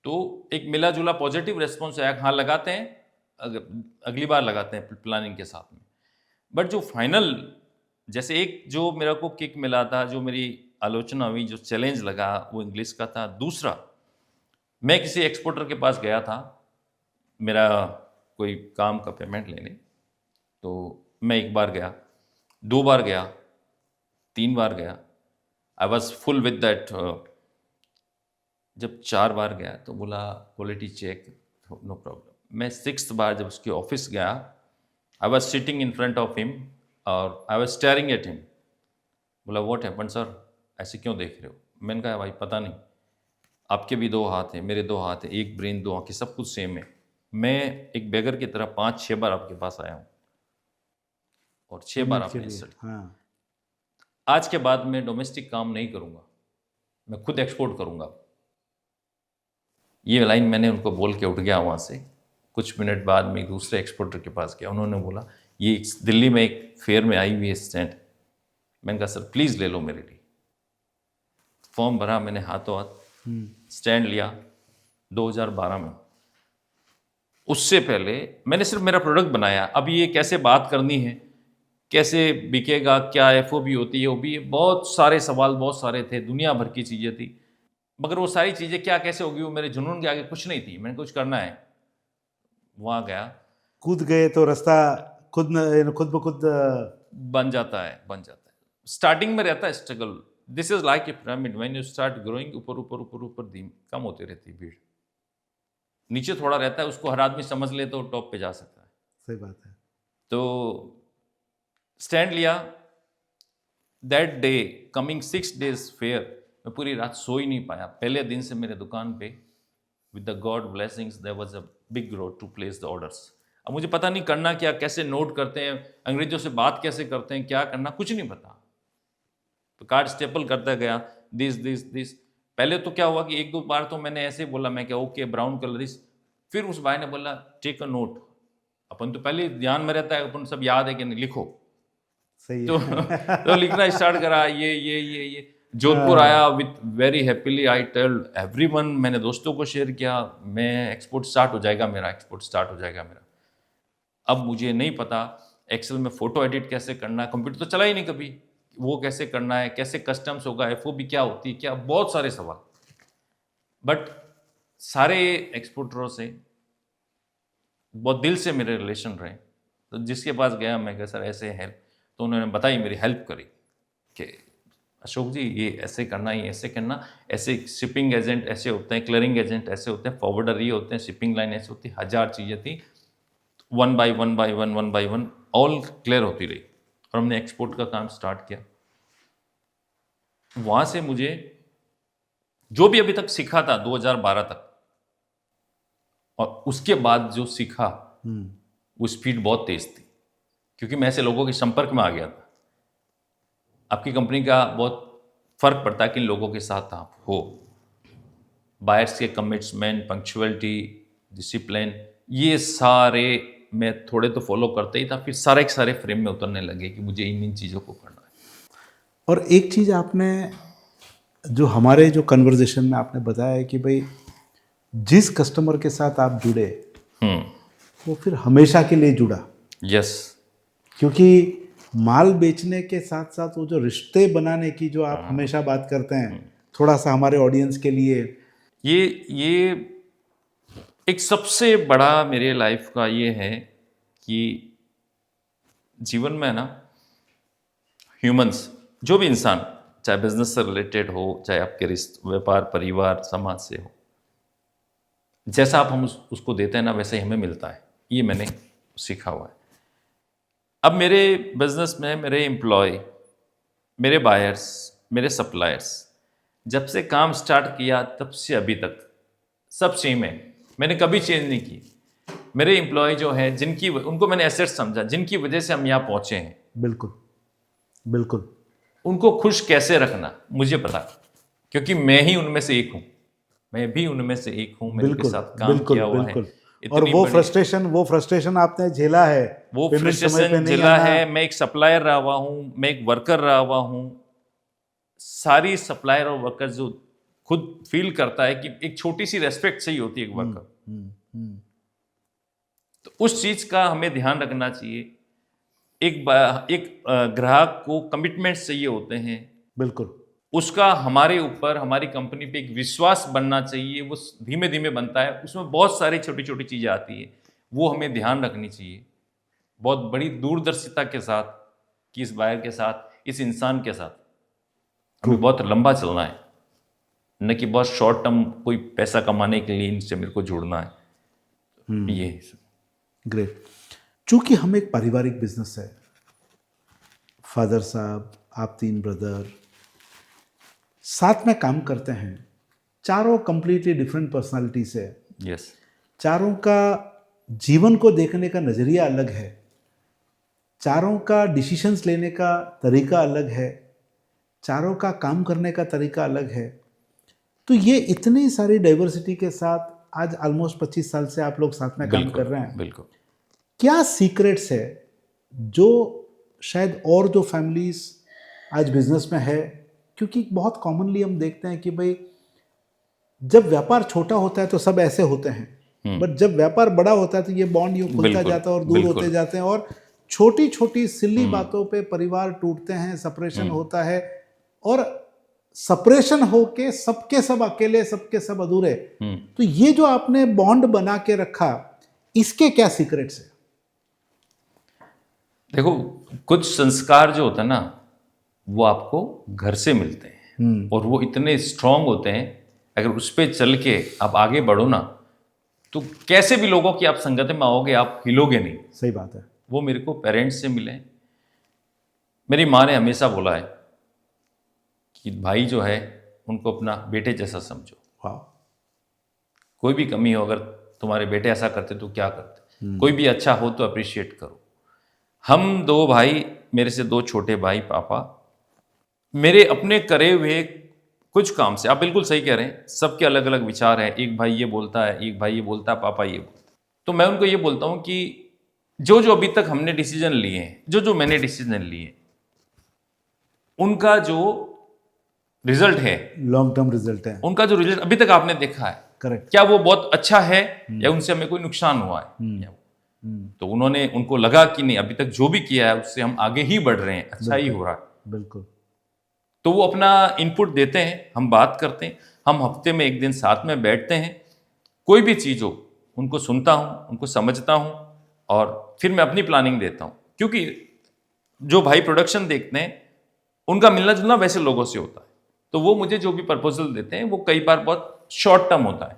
तो एक मिला जुला पॉजिटिव रेस्पॉन्स आया, हाँ लगाते हैं, अगली बार लगाते हैं प्लानिंग के साथ में। बट जो फाइनल, जैसे एक जो मेरे को किक मिला था, जो मेरी आलोचना हुई, जो चैलेंज लगा, वो इंग्लिश का था। दूसरा, मैं किसी एक्सपोर्टर के पास गया था मेरा कोई काम का पेमेंट लेने, तो मैं 1 बार गया, 2 बार गया, 3 बार गया, I was full with that. जब 4 बार गया तो बोला क्वालिटी चेक, नो प्रॉब्लम। मैं 6th बार जब उसके ऑफिस गया, I was sitting in front of him और I was staring at him. बोला व्हाट हैपेंड सर, ऐसे क्यों देख रहे हो? मैंने कहा भाई पता नहीं, आपके भी 2 हाथ हैं, मेरे 2 हाथ हैं, एक ब्रेन 2 आंखें, सब कुछ सेम है। मैं एक बेगर की तरह 5-6 बार आपके पास आया हूँ और 6 बार पेमेंट के आपने लिए, इंसल्ट। हाँ। आज के बाद मैं डोमेस्टिक काम नहीं करूँगा, मैं खुद एक्सपोर्ट करूँगा। ये लाइन मैंने उनको बोल के उठ गया वहाँ से। कुछ मिनट बाद में एक दूसरे एक्सपोर्टर के पास गया, उन्होंने बोला ये दिल्ली में एक फेयर में आई हुई है स्टैंड। मैंने कहा सर प्लीज़ ले लो मेरे लिए। फॉर्म भरा मैंने हाथों हाथ, स्टैंड लिया 2012 में। उससे पहले मैंने सिर्फ मेरा प्रोडक्ट बनाया। अब ये कैसे बात करनी है, कैसे बिकेगा, क्या एफओबी होती है, ओबी, बहुत सारे सवाल, बहुत सारे थे, दुनिया भर की चीज़ें थी, मगर वो सारी चीज़ें क्या कैसे होगी, वो मेरे जुनून के आगे कुछ नहीं थी। मैंने कुछ करना है, वहाँ गया, कूद गए तो रास्ता खुद खुद ब खुद बन जाता है, बन जाता है। स्टार्टिंग में रहता है struggle, this is like a pyramid, when you start growing, ऊपर ऊपर ऊपर ऊपर धीम कम होती रहती है भीड़, नीचे थोड़ा रहता है, उसको हर आदमी समझ ले तो टॉप पे जा सकता है। सही बात है। तो स्टैंड लिया, that day coming 6 days fair, मैं पूरी रात सो ही नहीं पाया। पहले दिन से मेरे दुकान पे with the God blessings there was a big growth to place the orders. अब मुझे पता नहीं करना क्या, कैसे नोट करते हैं, अंग्रेजों से बात कैसे करते हैं, क्या करना, कुछ नहीं पता। तो कार्ड स्टेपल करता गया, दिस दिस दिस। पहले तो क्या हुआ कि 1-2 बार तो मैंने ऐसे बोला, मैं क्या ओके ब्राउन कलर दिस, फिर उस भाई ने बोला टेक अ नोट। अपन तो पहले ध्यान में रहता है, अपन सब याद है कि नहीं, लिखो। सही तो है। तो लिखना स्टार्ट करा, ये जोधपुर आया with very happily, I tell everyone, मैंने दोस्तों को शेयर किया, मैं एक्सपोर्ट स्टार्ट हो जाएगा मेरा, एक्सपोर्ट स्टार्ट हो जाएगा मेरा। अब मुझे नहीं पता एक्सेल में फोटो एडिट कैसे करना है, कंप्यूटर तो चला ही नहीं कभी, वो कैसे करना है, कैसे कस्टम्स होगा, एफओबी क्या होती है, क्या, बहुत सारे सवाल। बट सारे एक्सपोर्टरों से बहुत दिल से मेरे रिलेशन रहे, तो जिसके पास गया मैं कहा सर ऐसे हेल्प, तो उन्होंने बताई, मेरी हेल्प करी कि अशोक जी ये ऐसे करना, ये ऐसे करना, ऐसे शिपिंग एजेंट ऐसे होते हैं, क्लियरिंग एजेंट ऐसे होते हैं, फॉरवर्डर ये होते हैं, शिपिंग लाइन ऐसे होती है, 1000 चीज़ें थी। 1 by 1 by 1 1 by 1 all clear होती रही और हमने एक्सपोर्ट का काम स्टार्ट किया। वहाँ से मुझे जो भी अभी तक सीखा था 2012 तक, और उसके बाद जो सीखा वो स्पीड बहुत तेज थी, क्योंकि मैं ऐसे लोगों के संपर्क में आ गया था। आपकी कंपनी का बहुत फर्क पड़ता है किन लोगों के साथ आप हो। बायर्स के कमिटमेंट, पंक्चुअलिटी, डिसिप्लिन, ये सारे मैं थोड़े तो फॉलो करते ही था, फिर सारे के सारे फ्रेम में उतरने लगे कि मुझे इन चीज़ों को करना है। और एक चीज़ आपने जो हमारे जो कन्वर्जेशन में आपने बताया है कि भाई जिस कस्टमर के साथ आप जुड़े वो फिर हमेशा के लिए जुड़ा। यस। क्योंकि माल बेचने के साथ साथ वो जो रिश्ते बनाने की जो आप हमेशा बात करते हैं, थोड़ा सा हमारे ऑडियंस के लिए ये एक सबसे बड़ा मेरे लाइफ का ये है कि जीवन में ना ह्यूमंस, जो भी इंसान, चाहे बिजनेस से रिलेटेड हो, चाहे आपके रिश्ते, व्यापार, परिवार, समाज से हो, जैसा आप हम उसको देते हैं ना वैसे ही हमें मिलता है। ये मैंने सीखा हुआ है। अब मेरे बिजनेस में मेरे एम्प्लॉय, मेरे बायर्स, मेरे सप्लायर्स, जब से काम स्टार्ट किया तब से अभी तक सब सेम है, मैंने कभी चेंज नहीं की। मेरे एम्प्लॉय जो है, जिनकी उनको मैंने एसेट समझा, जिनकी वजह से हम यहाँ पहुँचे हैं, बिल्कुल बिल्कुल। उनको खुश कैसे रखना मुझे पता, क्योंकि मैं ही उनमें से एक हूँ, मैं भी उनमें से एक हूँ, मैंने उनके बिल्कुल साथ काम बिल्कुल किया हुआ है। बिल्कुल। और इतनी वो फ्रस्ट्रेशन आपने झेला है, वो पेमेंट समय पे फ्रस्ट्रेशन नहीं झेला आना। है। मैं एक सप्लायर रहा हुआ हूँ, मैं एक वर्कर रहा हुआ हूँ। सारी सप्लायर और वर्कर जो खुद फील करता है कि एक छोटी सी रेस्पेक्ट चाहिए होती है एक वर्कर, तो उस चीज का हमें ध्यान रखना चाहिए। एक ग्राहक को कमिटमेंट्स चाहिए होते हैं, बिल्कुल उसका हमारे ऊपर, हमारी कंपनी पे एक विश्वास बनना चाहिए। वो धीमे धीमे बनता है, उसमें बहुत सारी छोटी छोटी चीजें आती है, वो हमें ध्यान रखनी चाहिए बहुत बड़ी दूरदर्शिता के साथ, कि इस बायर के साथ, इस इंसान के साथ हमें बहुत लंबा चलना है, न कि बहुत शॉर्ट टर्म कोई पैसा कमाने के लिए इनसे मेरे को जुड़ना है। ये ग्रेट। चूंकि हम एक पारिवारिक बिजनेस है, फादर साहब, आप 3 ब्रदर साथ में काम करते हैं, चारों कंप्लीटली डिफरेंट पर्सनालिटीज है, यस, चारों का जीवन को देखने का नज़रिया अलग है, चारों का डिसीशंस लेने का तरीका अलग है, चारों का काम करने का तरीका अलग है। तो ये इतनी सारी डाइवर्सिटी के साथ आज ऑलमोस्ट 25 साल से आप लोग साथ में काम कर रहे हैं। बिल्कुल। क्या सीक्रेट्स है जो शायद और जो फैमिलीज आज बिजनेस में है? क्योंकि बहुत कॉमनली हम देखते हैं कि भाई जब व्यापार छोटा होता है तो सब ऐसे होते हैं, बट जब व्यापार बड़ा होता है तो ये बॉन्ड यूँ खुलता जाता है और दूर होते जाते हैं, और छोटी छोटी सिल्ली बातों पे परिवार टूटते हैं, सेपरेशन होता है, और सेपरेशन होके सबके सब अकेले, सबके सब अधूरे। तो ये जो आपने बॉन्ड बना के रखा, इसके क्या सीक्रेट्स है? देखो, कुछ संस्कार जो होता है ना, वो आपको घर से मिलते हैं, और वो इतने स्ट्रांग होते हैं, अगर उस पर चल के आप आगे बढ़ो ना, तो कैसे भी लोगों की आप संगत में आओगे, आप हिलोगे नहीं। सही बात है। वो मेरे को पेरेंट्स से मिले। मेरी माँ ने हमेशा बोला है कि भाई जो है उनको अपना बेटे जैसा समझो। वाह। कोई भी कमी हो, अगर तुम्हारे बेटे ऐसा करते तो क्या करते, कोई भी अच्छा हो तो अप्रिशिएट करो। हम 2 भाई, मेरे से 2 छोटे भाई, पापा मेरे अपने करे हुए कुछ काम से, आप बिल्कुल सही कह रहे हैं, सबके अलग अलग विचार हैं। एक भाई ये बोलता है, एक भाई ये बोलता है, पापा ये बोलता है। तो मैं उनको ये बोलता हूँ कि जो जो अभी तक हमने डिसीजन लिए हैं, जो जो मैंने डिसीजन लिए, उनका जो रिजल्ट है, लॉन्ग टर्म रिजल्ट है, उनका जो रिजल्ट अभी तक आपने देखा है, करेक्ट, क्या वो बहुत अच्छा है या उनसे हमें कोई नुकसान हुआ है? तो उनको लगा कि नहीं, अभी तक जो भी किया है उससे हम आगे ही बढ़ रहे हैं, अच्छा ही हो रहा है। बिल्कुल। तो वो अपना इनपुट देते हैं, हम बात करते हैं, हम हफ्ते में 1 दिन साथ में बैठते हैं, कोई भी चीज़ हो उनको सुनता हूँ, उनको समझता हूँ, और फिर मैं अपनी प्लानिंग देता हूँ। क्योंकि जो भाई प्रोडक्शन देखते हैं, उनका मिलना जुलना वैसे लोगों से होता है, तो वो मुझे जो भी प्रपोजल देते हैं वो कई बार बहुत शॉर्ट टर्म होता है।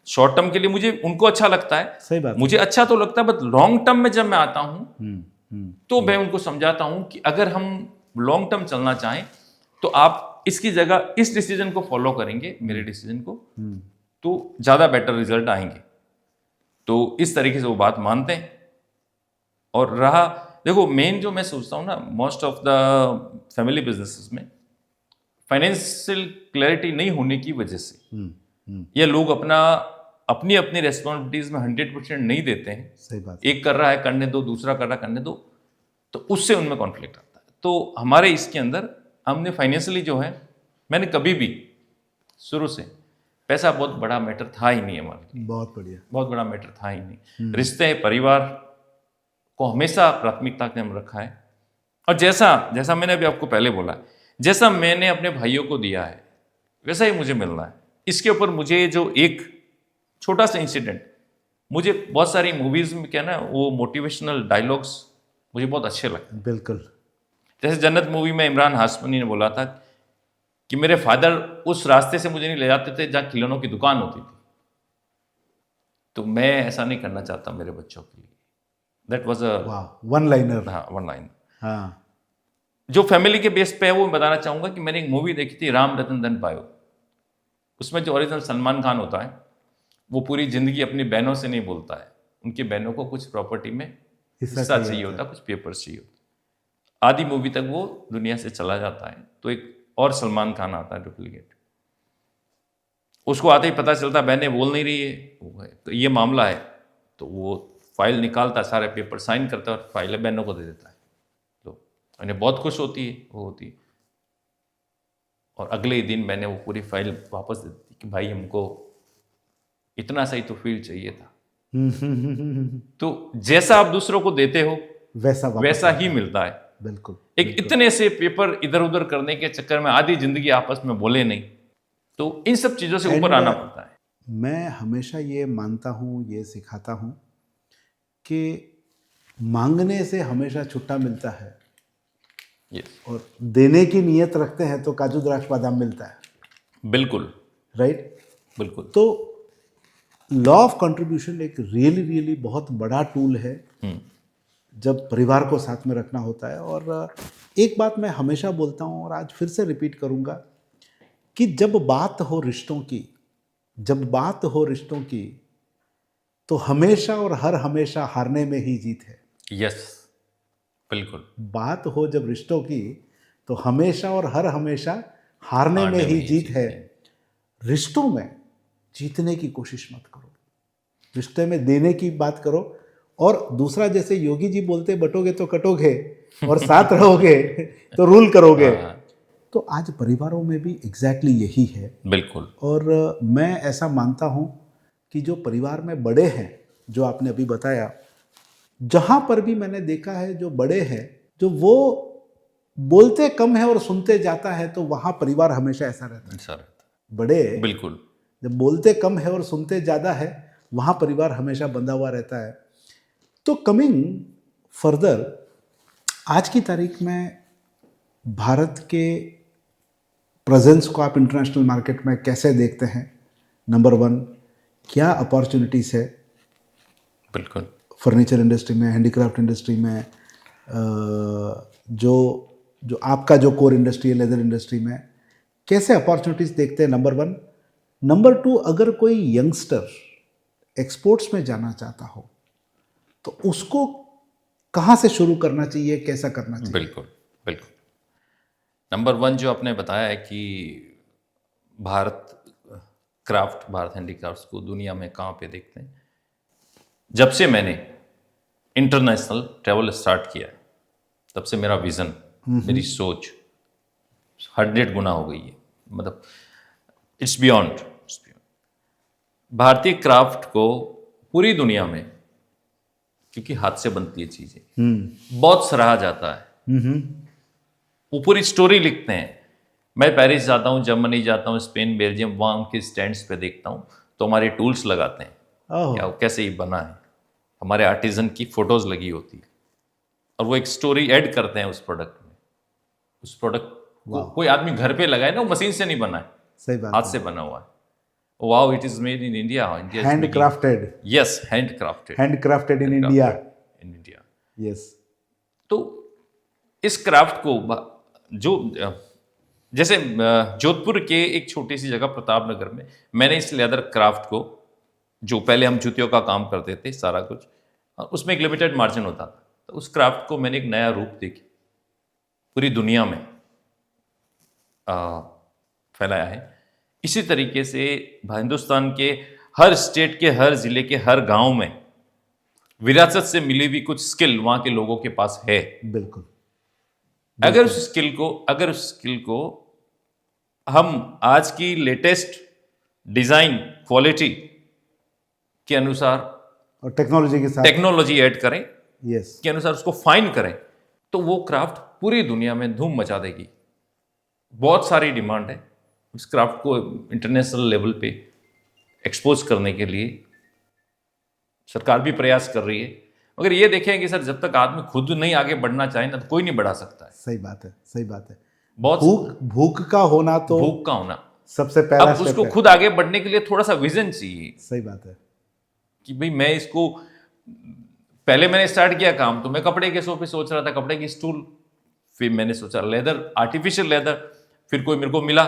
शॉर्ट टर्म के लिए मुझे उनको अच्छा लगता है, सही बात, मुझे अच्छा तो लगता है, बट लॉन्ग टर्म में जब मैं आता हूँ तो मैं उनको समझाता हूँ कि अगर हम लॉन्ग टर्म चलना चाहें तो आप इसकी जगह इस डिसीजन को फॉलो करेंगे, मेरे डिसीजन को, तो ज़्यादा बेटर रिजल्ट आएंगे। तो इस तरीके से वो बात मानते हैं। और रहा, देखो, मेन जो मैं सोचता हूँ ना, most of the family businesses में फाइनेंशियल क्लैरिटी नहीं होने की वजह से ये लोग अपनी अपनी रेस्पॉन्सिबिलिटीज में 100% नहीं देते हैं। सही बात। एक कर रहा है करने दो, दूसरा कर रहा है करने दो, तो उससे उनमें कॉन्फ्लिक्ट आता है। तो हमारे इसके अंदर हमने फाइनेंशियली जो है, मैंने कभी भी शुरू से, पैसा बहुत बड़ा मैटर था ही नहीं हमारे लिए, बहुत बढ़िया, बहुत बड़ा मैटर था ही नहीं। रिश्ते, परिवार को हमेशा प्राथमिकता के हम रखा है। और जैसा मैंने अभी आपको पहले बोला, जैसा मैंने अपने भाइयों को दिया है वैसा ही मुझे मिलना है। इसके ऊपर मुझे जो एक छोटा सा इंसिडेंट, मुझे बहुत सारी मूवीज में क्या ना, वो मोटिवेशनल डायलॉग्स मुझे बहुत अच्छे लगते हैं। बिल्कुल। जैसे जन्नत मूवी में इमरान हाशमी ने बोला था कि मेरे फादर उस रास्ते से मुझे नहीं ले जाते थे जहाँ खिलौनों की दुकान होती थी, तो मैं ऐसा नहीं करना चाहता मेरे बच्चों के लिए। दैट वाज अ, वाह, वन लाइनर। हाँ, वन लाइन। हाँ। जो फैमिली के बेस पे है वो मैं बताना चाहूंगा कि मैंने एक मूवी देखी थी, राम रतन धन पायो। उसमें जो ओरिजिनल सलमान खान होता है वो पूरी जिंदगी अपनी बहनों से नहीं बोलता है, उनकी बहनों को कुछ प्रॉपर्टी में हिस्सा चाहिए होता है, कुछ पेपर्स चाहिए होता है। आधी मूवी तक वो दुनिया से चला जाता है, तो एक और सलमान खान आता है डुप्लीकेट। उसको आते ही पता चलता है बहनें बोल नहीं रही है, तो ये मामला है, तो वो फाइल निकालता है, सारे पेपर साइन करता है और फाइल बहनों को दे देता है। तो उन्हें बहुत खुश होती है, वो होती है। और अगले ही दिन मैंने वो पूरी फाइल वापस दे दी कि भाई हमको इतना सही तो फील चाहिए था। तो जैसा आप दूसरों को देते हो वैसा वापस वैसा आता ही है। मिलता है। बिल्कुल। एक इतने से पेपर इधर उधर करने के चक्कर में आधी जिंदगी आपस में बोले नहीं, तो इन सब चीजों से ऊपर And, आना पड़ता है। मैं हमेशा ये मानता हूँ, ये सिखाता हूँ कि मांगने से हमेशा छुट्टा मिलता है, Yes, और देने की नीयत रखते हैं तो काजू द्राक्ष बादाम मिलता है। बिल्कुल राइट। बिल्कुल। तो लॉ ऑफ कंट्रीब्यूशन एक रियली बहुत बड़ा टूल है जब परिवार को साथ में रखना होता है। और एक बात मैं हमेशा बोलता हूँ और आज फिर से रिपीट करूँगा कि जब बात हो रिश्तों की, तो हमेशा और हर हमेशा हारने में ही जीत है। यस, बिल्कुल। बात हो जब रिश्तों की, तो हमेशा और हर हमेशा हारने में ही जीत है। रिश्तों में जीतने की कोशिश मत करो, रिश्ते में देने की बात करो। और दूसरा, जैसे योगी जी बोलते, बटोगे तो कटोगे और साथ रहोगे तो रूल करोगे। तो आज परिवारों में भी एग्जैक्टली यही है। बिल्कुल। और मैं ऐसा मानता हूँ कि जो परिवार में बड़े हैं, जो आपने अभी बताया, जहाँ पर भी मैंने देखा है जो बड़े हैं, जो वो बोलते कम है और सुनते जाता है, तो वहाँ परिवार हमेशा ऐसा रहता है। ऐसा रहता बड़े है, बिल्कुल। जब बोलते कम है और सुनते ज़्यादा है, वहाँ परिवार हमेशा बंधा हुआ रहता है। तो कमिंग फर्दर, आज की तारीख में भारत के प्रेजेंस को आप इंटरनेशनल मार्केट में कैसे देखते हैं? नंबर वन, क्या अपॉर्चुनिटीज़ है बिल्कुल। फर्नीचर इंडस्ट्री में, हैंडीक्राफ्ट इंडस्ट्री में, जो आपका जो कोर इंडस्ट्री है लेदर इंडस्ट्री में, कैसे अपॉर्चुनिटीज़ देखते हैं? Number one. नंबर टू, अगर कोई यंगस्टर एक्सपोर्ट्स में जाना चाहता हो तो उसको कहाँ से शुरू करना चाहिए, कैसा करना चाहिए? बिल्कुल बिल्कुल। नंबर वन जो आपने बताया है कि भारत क्राफ्ट, भारत हैंडीक्राफ्ट्स को दुनिया में कहाँ पे देखते हैं, जब से मैंने इंटरनेशनल ट्रैवल स्टार्ट किया है तब से मेरा विज़न, मेरी सोच 100 गुना हो गई है। मतलब इट्स बियॉन्ड। भारतीय क्राफ्ट को पूरी दुनिया में, क्योंकि हाथ से बनती है चीज़ें, बहुत सराहा जाता है। वो पूरी स्टोरी लिखते हैं। मैं पेरिस जाता हूँ, जर्मनी जाता हूँ, स्पेन, बेल्जियम, वहाँ उनके स्टैंड्स पे देखता हूँ तो हमारे टूल्स लगाते हैं, क्या कैसे ही बना है, हमारे आर्टिजन की फोटोज लगी होती है और वो एक स्टोरी ऐड करते हैं उस प्रोडक्ट में। उस प्रोडक्ट को कोई आदमी घर पे लगाए ना, वो मशीन से नहीं बना है, सही बात, हाथ से बना हुआ है। Wow, it is made in India. Handcrafted. Yes, handcrafted. Handcrafted in India. In India. Yes. तो इस क्राफ्ट को जो जैसे जोधपुर के एक छोटी सी जगह प्रतापनगर में मैंने इस लेदर क्राफ्ट को, जो पहले हम जूतियों का काम करते थे सारा कुछ, उसमें एक लिमिटेड मार्जिन होता था, तो उस क्राफ्ट को मैंने एक नया रूप देके पूरी दुनिया में फैलाया है। इसी तरीके से हिंदुस्तान के हर स्टेट के, हर जिले के, हर गांव में विरासत से मिली हुई कुछ स्किल वहां के लोगों के पास है। बिल्कुल। अगर उस स्किल को हम आज की लेटेस्ट डिजाइन क्वालिटी के अनुसार और टेक्नोलॉजी के साथ, टेक्नोलॉजी ऐड करें, यस, के अनुसार उसको फाइन करें, तो वो क्राफ्ट पूरी दुनिया में धूम मचा देगी। बहुत सारी डिमांड है इस क्राफ्ट को इंटरनेशनल लेवल पे एक्सपोज करने के लिए। सरकार भी प्रयास कर रही है, मगर ये देखें कि सर जब तक आदमी खुद नहीं आगे बढ़ना चाहे ना, तो कोई नहीं बढ़ा सकता है। सही बात है, सही बात है। बहुत भूख का होना, तो भूख का होना सबसे पहला अब स्टेप उसको है। खुद आगे बढ़ने के लिए थोड़ा सा विजन चाहिए सही बात है। कि भाई मैं इसको पहले मैंने स्टार्ट किया काम तो मैं कपड़े के सोफे सोच रहा था, कपड़े की स्टूल, फिर मैंने सोचा लेदर, आर्टिफिशियल लेदर, फिर कोई मेरे को मिला,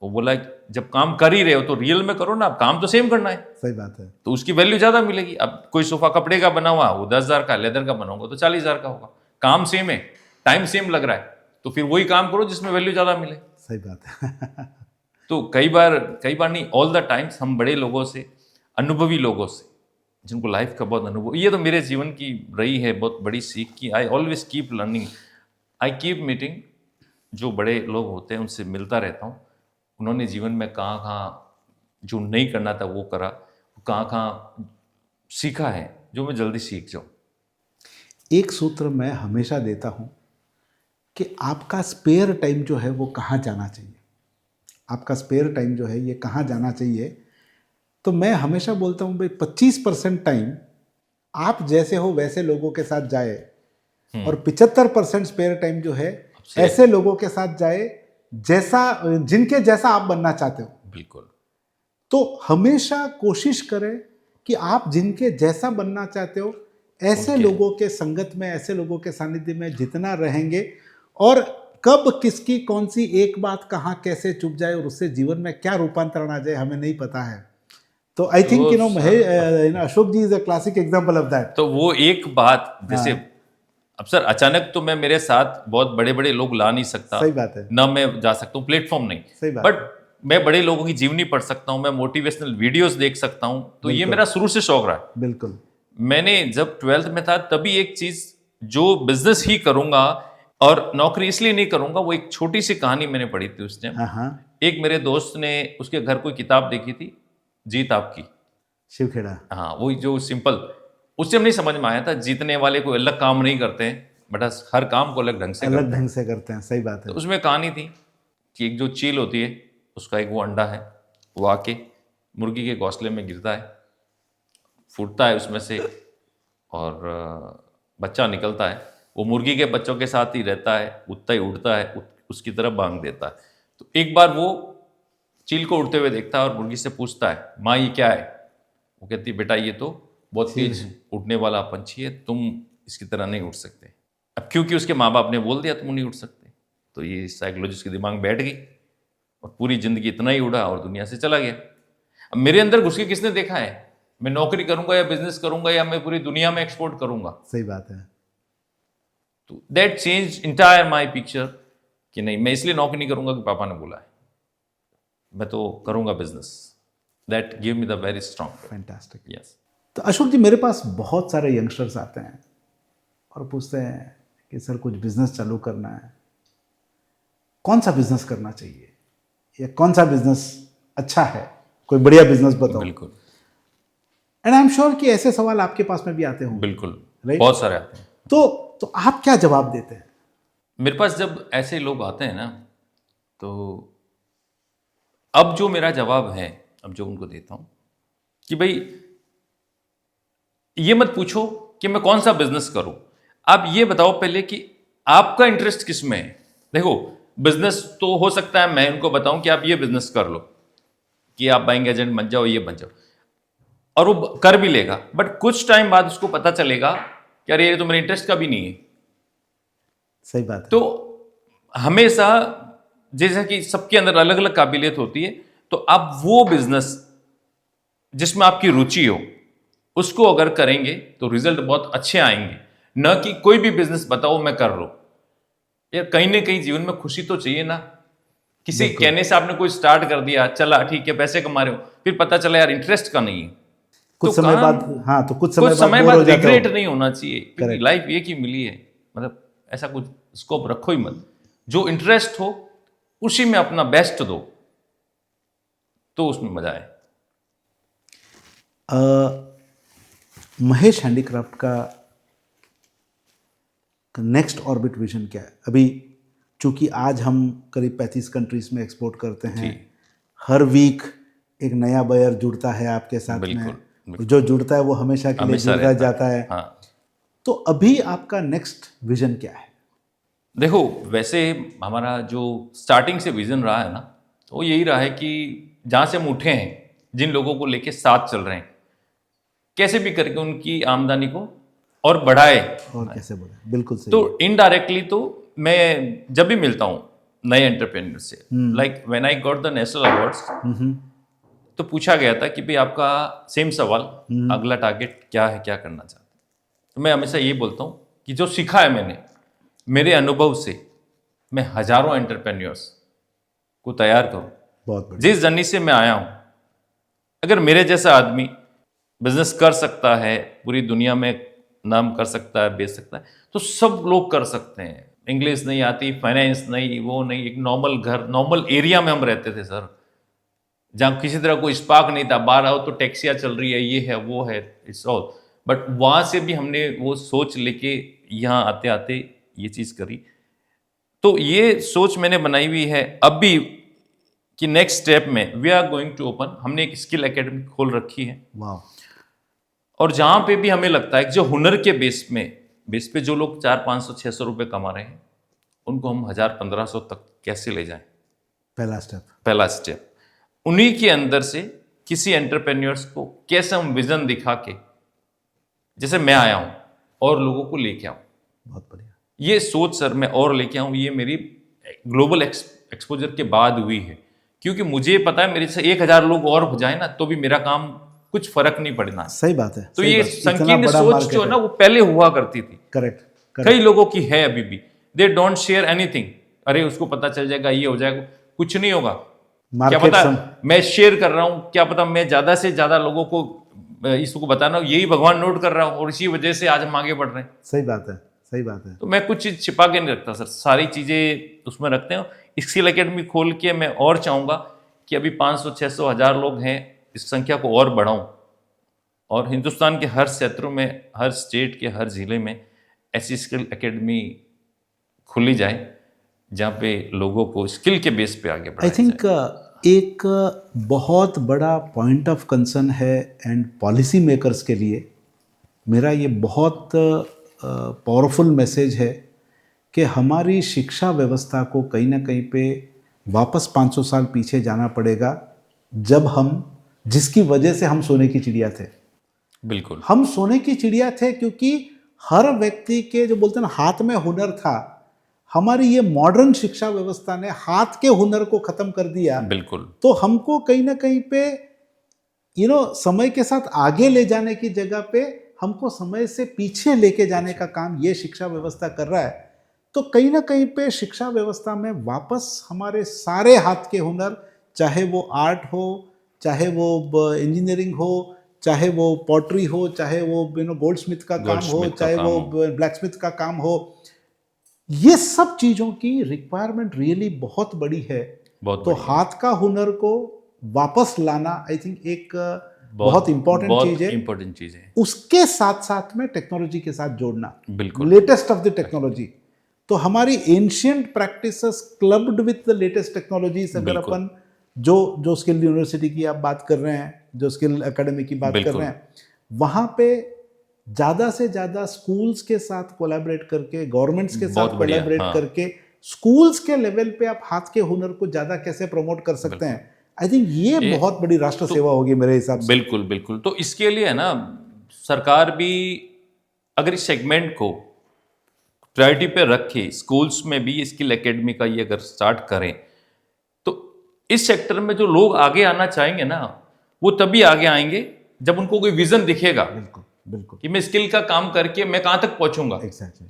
वो बोला जब काम कर ही रहे हो तो रियल में करो ना, अब काम तो सेम करना है, सही बात है। तो उसकी वैल्यू ज्यादा मिलेगी। अब कोई सोफा कपड़े का बना हुआ वो 10,000 का, लेदर का बनाऊंगा तो 40,000 का होगा, काम सेम है, टाइम सेम लग रहा है, तो फिर वही काम करो जिसमें वैल्यू ज्यादा मिले। सही बात है। तो कई बार नहीं, ऑल द टाइम्स हम बड़े लोगों से, अनुभवी लोगों से, जिनको लाइफ का बहुत अनुभव, ये तो मेरे जीवन की रही है बहुत बड़ी सीख की I always keep learning, I keep meeting, जो बड़े लोग होते हैं उनसे मिलता रहता हूँ, उन्होंने जीवन में कहाँ कहाँ जो नहीं करना था वो करा, कहाँ कहाँ सीखा है जो मैं जल्दी सीख जाऊँ। एक सूत्र मैं हमेशा देता हूँ कि आपका स्पेयर टाइम जो है वो कहाँ जाना चाहिए, आपका स्पेयर टाइम जो है ये कहाँ जाना चाहिए। तो मैं हमेशा बोलता हूँ भाई 25% टाइम आप जैसे हो वैसे लोगों के साथ जाए और 75% स्पेयर टाइम जो है ऐसे लोगों के साथ जाए जैसा जिनके जैसा आप बनना चाहते हो। बिल्कुल। तो हमेशा कोशिश करें कि आप जिनके जैसा बनना चाहते हो ऐसे लोगों के संगत में, ऐसे लोगों के सानिध्य में जितना रहेंगे, और कब किसकी कौन सी एक बात कहाँ कैसे चुप जाए और उससे जीवन में क्या रूपांतरण आ जाए हमें नहीं पता है। तो I think Ashok ji is a classic example of that. तो वो एक बात जैसे अब सर अचानक तो मैं मेरे साथ बहुत बड़े बड़े लोग ला नहीं सकता, सही बात है, ना मैं जा सकता हूँ प्लेटफॉर्म नहीं, सही बात बट मैं बड़े लोगों की जीवनी पढ़ सकता हूँ, मैं मोटिवेशनल वीडियोस देख सकता हूँ, तो ये मेरा शुरू से शौक रहा है। बिल्कुल। मैंने जब 12th में था तभी एक चीज, जो बिजनेस ही करूंगा और नौकरी इसलिए नहीं करूंगा, वो एक छोटी सी कहानी मैंने पढ़ी थी उस टाइम। हाँ, एक मेरे दोस्त ने उसके घर कोई किताब देखी थी, जीत आपकी, शिवखेड़ा। हाँ वही जो सिंपल, उससे नहीं समझ में आया था जीतने वाले कोई अलग काम नहीं करते हैं, बट हर काम को अलग ढंग से अलग करते हैं। ढंग से करते हैं, सही बात है। तो उसमें कहानी थी कि एक जो चील होती है उसका एक वो अंडा है, वो आके मुर्गी के घोंसले में गिरता है, फूटता है उसमें से और बच्चा निकलता है, वो मुर्गी के बच्चों के साथ ही रहता है, उड़ता ही उड़ता है, उसकी तरफ बांग देता है। तो एक बार वो चील को उड़ते हुए देखता है और मुर्गी से पूछता है माँ ये क्या है, वो कहती है बेटा ये तो बहुत तेज उड़ने वाला पंछी है, तुम इसकी तरह नहीं उड़ सकते। अब क्योंकि उसके माँ बाप ने बोल दिया तुम नहीं उड़ सकते, तो ये साइकोलॉजी उसके दिमाग में बैठ गई और पूरी जिंदगी इतना ही उड़ा और दुनिया से चला गया। अब मेरे अंदर घुस के किसने देखा है मैं नौकरी करूंगा या बिजनेस करूंगा या मैं पूरी दुनिया में एक्सपोर्ट करूंगा। सही बात है। तो that change entire my picture कि नहीं मैं इसलिए नौकरी नहीं करूंगा कि पापा ने बोला है, मैं तो करूंगा business. That give me the very strong. Fantastic. Yes. तो अशोक जी मेरे पास बहुत सारे यंगस्टर्स आते हैं और पूछते हैं कि सर कुछ बिजनेस चालू करना है, कौन सा बिजनेस करना चाहिए या कौन सा बिजनेस अच्छा है, कोई बढ़िया बिजनेस बताओ। बिल्कुल। एंड आई एम श्योर कि ऐसे सवाल आपके पास में भी आते होंगे। बिल्कुल Right? बहुत सारे आते हैं। तो आप क्या जवाब देते हैं? मेरे पास जब ऐसे लोग आते हैं ना, तो अब जो मेरा जवाब है, अब जो उनको देता हूं कि भाई ये मत पूछो कि मैं कौन सा बिजनेस करूं, आप ये बताओ पहले कि आपका इंटरेस्ट किस में है। देखो बिजनेस तो हो सकता है मैं उनको बताऊं कि आप ये बिजनेस कर लो, कि आप बाइंग एजेंट बन जाओ, ये बन जाओ, और वो कर भी लेगा, बट कुछ टाइम बाद उसको पता चलेगा कि अरे ये तो मेरे इंटरेस्ट का भी नहीं है। सही बात है। तो हमेशा जैसा कि सबके अंदर अलग अलग काबिलियत होती है, तो आप वो बिजनेस जिसमें आपकी रुचि हो उसको अगर करेंगे तो रिजल्ट बहुत अच्छे आएंगे, न कि कोई भी बिजनेस बताओ मैं कर लो। यार कहीं ना कहीं जीवन में खुशी तो चाहिए ना, किसी कहने से आपने कोई स्टार्ट कर दिया, चला ठीक है पैसे कमा रहे हो, फिर पता चला यार इंटरेस्ट का नहीं है, कुछ तो समय बाद, हाँ तो कुछ समय बाद रिग्रेट नहीं होना चाहिए, क्योंकि लाइफ एक ही मिली है, मतलब ऐसा कुछ स्कोप रखो ही मत, जो इंटरेस्ट हो उसी में अपना बेस्ट दो तो उसमें मजा आए। महेश हैंडीक्राफ्ट का नेक्स्ट ऑर्बिट विजन क्या है? अभी चूंकि आज हम करीब 35 कंट्रीज में एक्सपोर्ट करते हैं, हर वीक एक नया बायर जुड़ता है आपके साथ में, जो जुड़ता है वो हमेशा के लिए जुड़ता जाता है। हाँ। तो अभी आपका नेक्स्ट विजन क्या है? देखो वैसे हमारा जो स्टार्टिंग से विजन रहा है ना, तो यही रहा है कि जहाँ से हम उठे हैं, जिन लोगों को लेके साथ चल रहे हैं, कैसे भी करके उनकी आमदनी को और बढ़ाए। और कैसे बोले, बिल्कुल सही। तो इनडायरेक्टली तो मैं जब भी मिलता हूँ नए एंटरप्रेन्योर से, like when I got the national awards, तो पूछा गया था कि भाई आपका सेम सवाल, अगला टारगेट क्या है, क्या करना चाहते हैं। तो मैं हमेशा ये बोलता हूँ कि जो सीखा है मैंने मेरे अनुभव से, मैं हजारों एंटरप्रेन्योर्स को तैयार करूँ। बहुत बढ़िया। जिस जर्नी से मैं आया हूँ, अगर मेरे जैसा आदमी बिजनेस कर सकता है, पूरी दुनिया में नाम कर सकता है, बेच सकता है, तो सब लोग कर सकते हैं। इंग्लिश नहीं आती, फाइनेंस नहीं, वो नहीं, एक नॉर्मल घर, नॉर्मल एरिया में हम रहते थे सर, जहाँ किसी तरह कोई स्पार्क नहीं था। बाहर आओ तो टैक्सियाँ चल रही है, ये है, वो है, इट्स ऑल। बट वहाँ से भी हमने वो सोच लेके यहाँ आते आते ये चीज़ करी। तो ये सोच मैंने बनाई हुई है अब भी कि नेक्स्ट स्टेप में we are going to open, हमने एक स्किल एकेडमी खोल रखी है। वाह। और जहाँ पे भी हमें लगता है कि जो हुनर के बेस पे जो लोग 400-500-600 रुपये कमा रहे हैं, उनको हम 1000-1500 तक कैसे ले जाएं। पहला स्टेप उन्हीं के अंदर से किसी एंटरप्रेन्योर्स को कैसे हम विजन दिखा के, जैसे मैं आया हूं, और लोगों को लेके आऊं। बहुत बढ़िया। ये सोच सर मैं और लेके आऊं, ये मेरी ग्लोबल एक्सपोजर के बाद हुई है। क्योंकि मुझे पता है मेरे से 1000 लोग और हो जाए ना तो भी मेरा काम कुछ फर्क नहीं पड़ना। सही बात है। तो ये संकीर्ण सोच जो है ना, वो पहले हुआ करती थी। करेक्ट। कई लोगों की है अभी भी, दे डोंट शेयर एनीथिंग। अरे उसको पता चल जाएगा, ये हो जाएगा, कुछ नहीं होगा। क्या पता मैं शेयर कर रहा हूं, क्या पता मैं ज्यादा से ज्यादा लोगों को इसको बताना, यही भगवान नोट कर रहा हूं, और इसी वजह से आज हम आगे बढ़ रहे हैं। सही बात है, सही बात है। तो मैं कुछ चीज छिपा के नहीं रखता सर, सारी चीजें उसमें रखते हैं। स्किल एकेडमी खोल के मैं और चाहूंगा कि अभी 500-600 1000 लोग हैं, इस संख्या को और बढ़ाऊं, और हिंदुस्तान के हर क्षेत्र में, हर स्टेट के हर जिले में ऐसी स्किल एकेडमी खुली जाए जहाँ पे लोगों को स्किल के बेस पे आगे बढ़ाया आई थिंक एक बहुत बड़ा पॉइंट ऑफ कंसर्न है एंड पॉलिसी मेकर्स के लिए, मेरा ये बहुत पावरफुल मैसेज है कि हमारी शिक्षा व्यवस्था को कहीं ना कहीं पे वापस 500 साल पीछे जाना पड़ेगा, जब हम, जिसकी वजह से हम सोने की चिड़िया थे। बिल्कुल, हम सोने की चिड़िया थे क्योंकि हर व्यक्ति के, जो बोलते हैं ना, हाथ में हुनर था। हमारी ये मॉडर्न शिक्षा व्यवस्था ने हाथ के हुनर को खत्म कर दिया। बिल्कुल। तो हमको कहीं ना कहीं पे समय के साथ आगे ले जाने की जगह पे हमको समय से पीछे लेके जाने का काम ये शिक्षा व्यवस्था कर रहा है। तो कहीं ना कहीं पे शिक्षा व्यवस्था में वापस हमारे सारे हाथ के हुनर, चाहे वो आर्ट हो, चाहे वो इंजीनियरिंग हो, चाहे वो पॉटरी हो, चाहे वो गोल्ड स्मिथ का काम हो, चाहे वो ब्लैक स्मिथ का काम हो, ये सब चीज़ों की रिक्वायरमेंट रियली बहुत बड़ी है। तो हाथ का हुनर को वापस लाना आई थिंक एक बहुत इंपॉर्टेंट चीज़ है। उसके साथ साथ में टेक्नोलॉजी के साथ जोड़ना, बिल्कुल, लेटेस्ट ऑफ द टेक्नोलॉजी। तो हमारी ancient practices clubbed with the latest technologies, अगर अपन जो स्किल यूनिवर्सिटी की आप बात कर रहे हैं, जो स्किल एकेडमी की बात कर रहे हैं, वहाँ पे ज़्यादा से ज़्यादा स्कूल्स के साथ कोलैबोरेट करके, गवर्नमेंट्स के साथ कोलैबोरेट करके, स्कूल्स के लेवल पे आप हाथ के हुनर को ज़्यादा कैसे प्रमोट कर सकते हैं, आई थिंक ये बहुत बड़ी राष्ट्र सेवा होगी मेरे हिसाब से। बिल्कुल बिल्कुल। तो इसके लिए है ना, सरकार भी अगर इस सेगमेंट को प्रायोरिटी पे रखे, स्कूल्स में भी स्किल एकेडमी का ये अगर स्टार्ट करें, तो इस सेक्टर में जो लोग आगे आना चाहेंगे ना, वो तभी आगे आएंगे जब उनको कोई विजन दिखेगा। बिल्कुल बिल्कुल, कि मैं स्किल का काम करके मैं कहाँ तक पहुंचूंगा। एग्जैक्टली।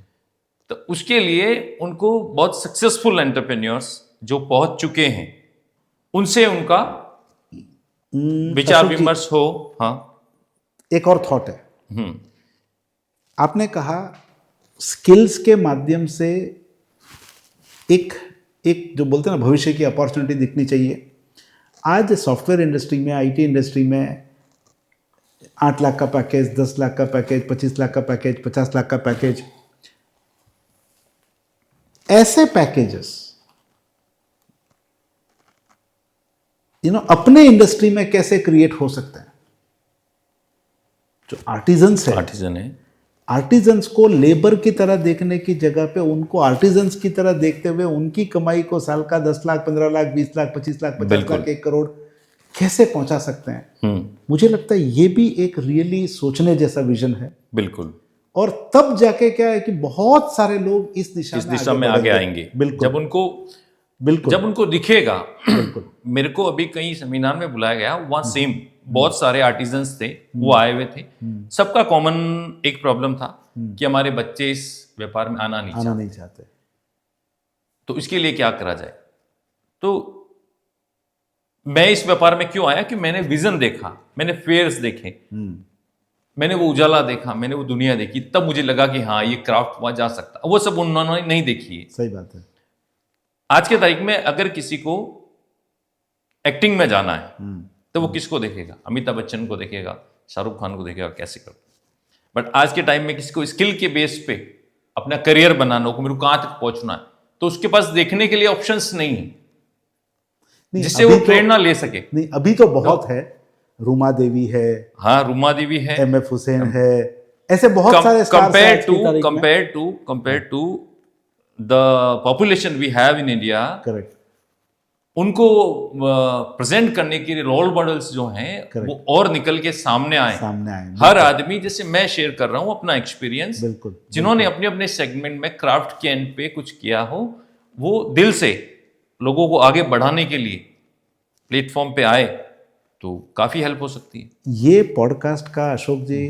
तो उसके लिए उनको बहुत सक्सेसफुल एंटरप्रेन्योर्स जो पहुंच चुके हैं, उनसे उनका विचार विमर्श हो। हाँ, एक और थॉट है। आपने कहा स्किल्स के माध्यम से एक जो बोलते हैं ना, भविष्य की अपॉर्चुनिटी दिखनी चाहिए। आज सॉफ्टवेयर इंडस्ट्री में, आईटी इंडस्ट्री में 8 लाख का पैकेज, 10 लाख का पैकेज, 25 लाख का पैकेज, 50 लाख का पैकेज, ऐसे पैकेजेस अपने इंडस्ट्री में कैसे क्रिएट हो सकते हैं? जो आर्टिजन्स है, आर्टिजन्स को लेबर की तरह देखने की जगह पे उनको आर्टिजन्स की तरह देखते हुए उनकी कमाई को साल का 10 लाख, 15 लाख, 20 लाख, 25 लाख, 50 लाख, 1 करोड़ कैसे पहुंचा सकते हैं। मुझे लगता है ये भी एक रियली सोचने जैसा विजन है। बिल्कुल। और तब जाके क्या है कि बहुत सारे लोग इस दिशा में आगे आएंगे। बिल्कुल बिल्कुल जब उनको दिखेगा। बिल्कुल मेरे को अभी कई सेमिनार में बुलाया गया, वहाँ सेम बहुत सारे आर्टिजन्स थे, वो आए हुए थे। सबका कॉमन एक प्रॉब्लम था कि हमारे बच्चे इस व्यापार में आना नहीं चाहते, तो इसके लिए क्या करा जाए। तो मैं इस व्यापार में क्यों आया कि मैंने विजन देखा, मैंने फेयर्स देखे, मैंने वो उजाला देखा, मैंने वो दुनिया देखी, तब मुझे लगा कि हाँ ये क्राफ्ट वहां जा सकता। वो सब उन्होंने नहीं देखी है। सही बात है। आज के तारीख में अगर किसी को एक्टिंग में जाना है तो वो किसको देखेगा? अमिताभ बच्चन को देखेगा, शाहरुख खान को देखेगा, कैसे करते। बट आज के टाइम में किसी को स्किल के बेस पे अपना करियर बनाना हो, मेरे को कहां तक पहुंचना है, तो उसके पास देखने के लिए ऑप्शंस नहीं है जिससे वो प्रेरणा ले सके। नहीं, अभी तो बहुत है। रूमा देवी है, हाँ रूमा देवी है, MF हुसैन है, ऐसे बहुत सारे compare to the population we have in India, correct, उनको प्रेजेंट करने के लिए रोल मॉडल्स जो हैं वो और निकल के सामने आए। हर आदमी, जैसे मैं शेयर कर रहा हूं अपना एक्सपीरियंस, जिन्होंने अपने अपने सेगमेंट में क्राफ्ट के एंड पे कुछ किया हो, वो दिल से लोगों को आगे बढ़ाने के लिए प्लेटफॉर्म पे आए तो काफी हेल्प हो सकती है। ये पॉडकास्ट का अशोक जी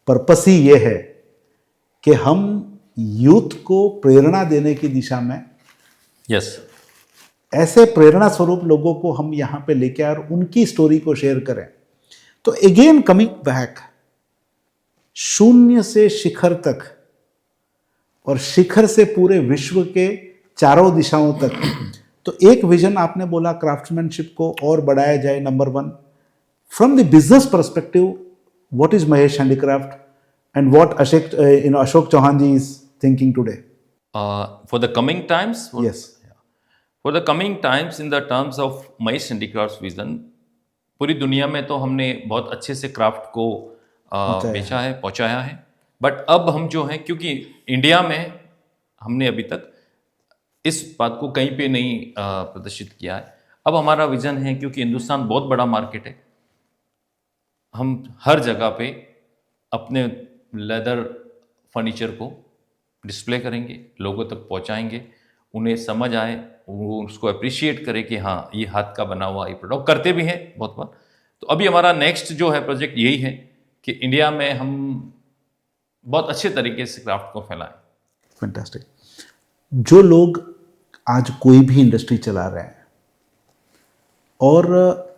पर्पस ही ये है कि हम यूथ को प्रेरणा देने की दिशा में, यस, ऐसे प्रेरणा स्वरूप लोगों को हम यहाँ पे लेके आए और उनकी स्टोरी को शेयर करें। तो अगेन कमिंग बैक, शून्य से शिखर तक और शिखर से पूरे विश्व के चारों दिशाओं तक, तो एक विजन आपने बोला क्राफ्ट्समैनशिप को और बढ़ाया जाए। Number 1, from the business perspective, what is Mahesh handicraft and what Ashok Chauhan ji is thinking today for the coming times? Yes, for the coming times in the terms of Mahesh handicrafts vision, पूरी दुनिया में तो हमने बहुत अच्छे से क्राफ्ट को बेचा है, पहुंचाया है। बट अब हम जो हैं, क्योंकि इंडिया में हमने अभी तक इस बात को कहीं पे नहीं प्रदर्शित किया है। अब हमारा विजन है, क्योंकि हिंदुस्तान बहुत बड़ा मार्केट है, हम हर जगह पे अपने लेदर फर्नीचर को डिस्प्ले करेंगे, लोगों तक पहुंचाएंगे, उन्हें समझ आए, वो उसको अप्रिशिएट करें कि हाँ ये हाथ का बना हुआ ये प्रोडक्ट, करते भी हैं बहुत बार। तो अभी हमारा नेक्स्ट जो है प्रोजेक्ट यही है कि इंडिया में हम बहुत अच्छे तरीके से क्राफ्ट को फैलाएं। फैंटास्टिक। जो लोग आज कोई भी इंडस्ट्री चला रहे हैं और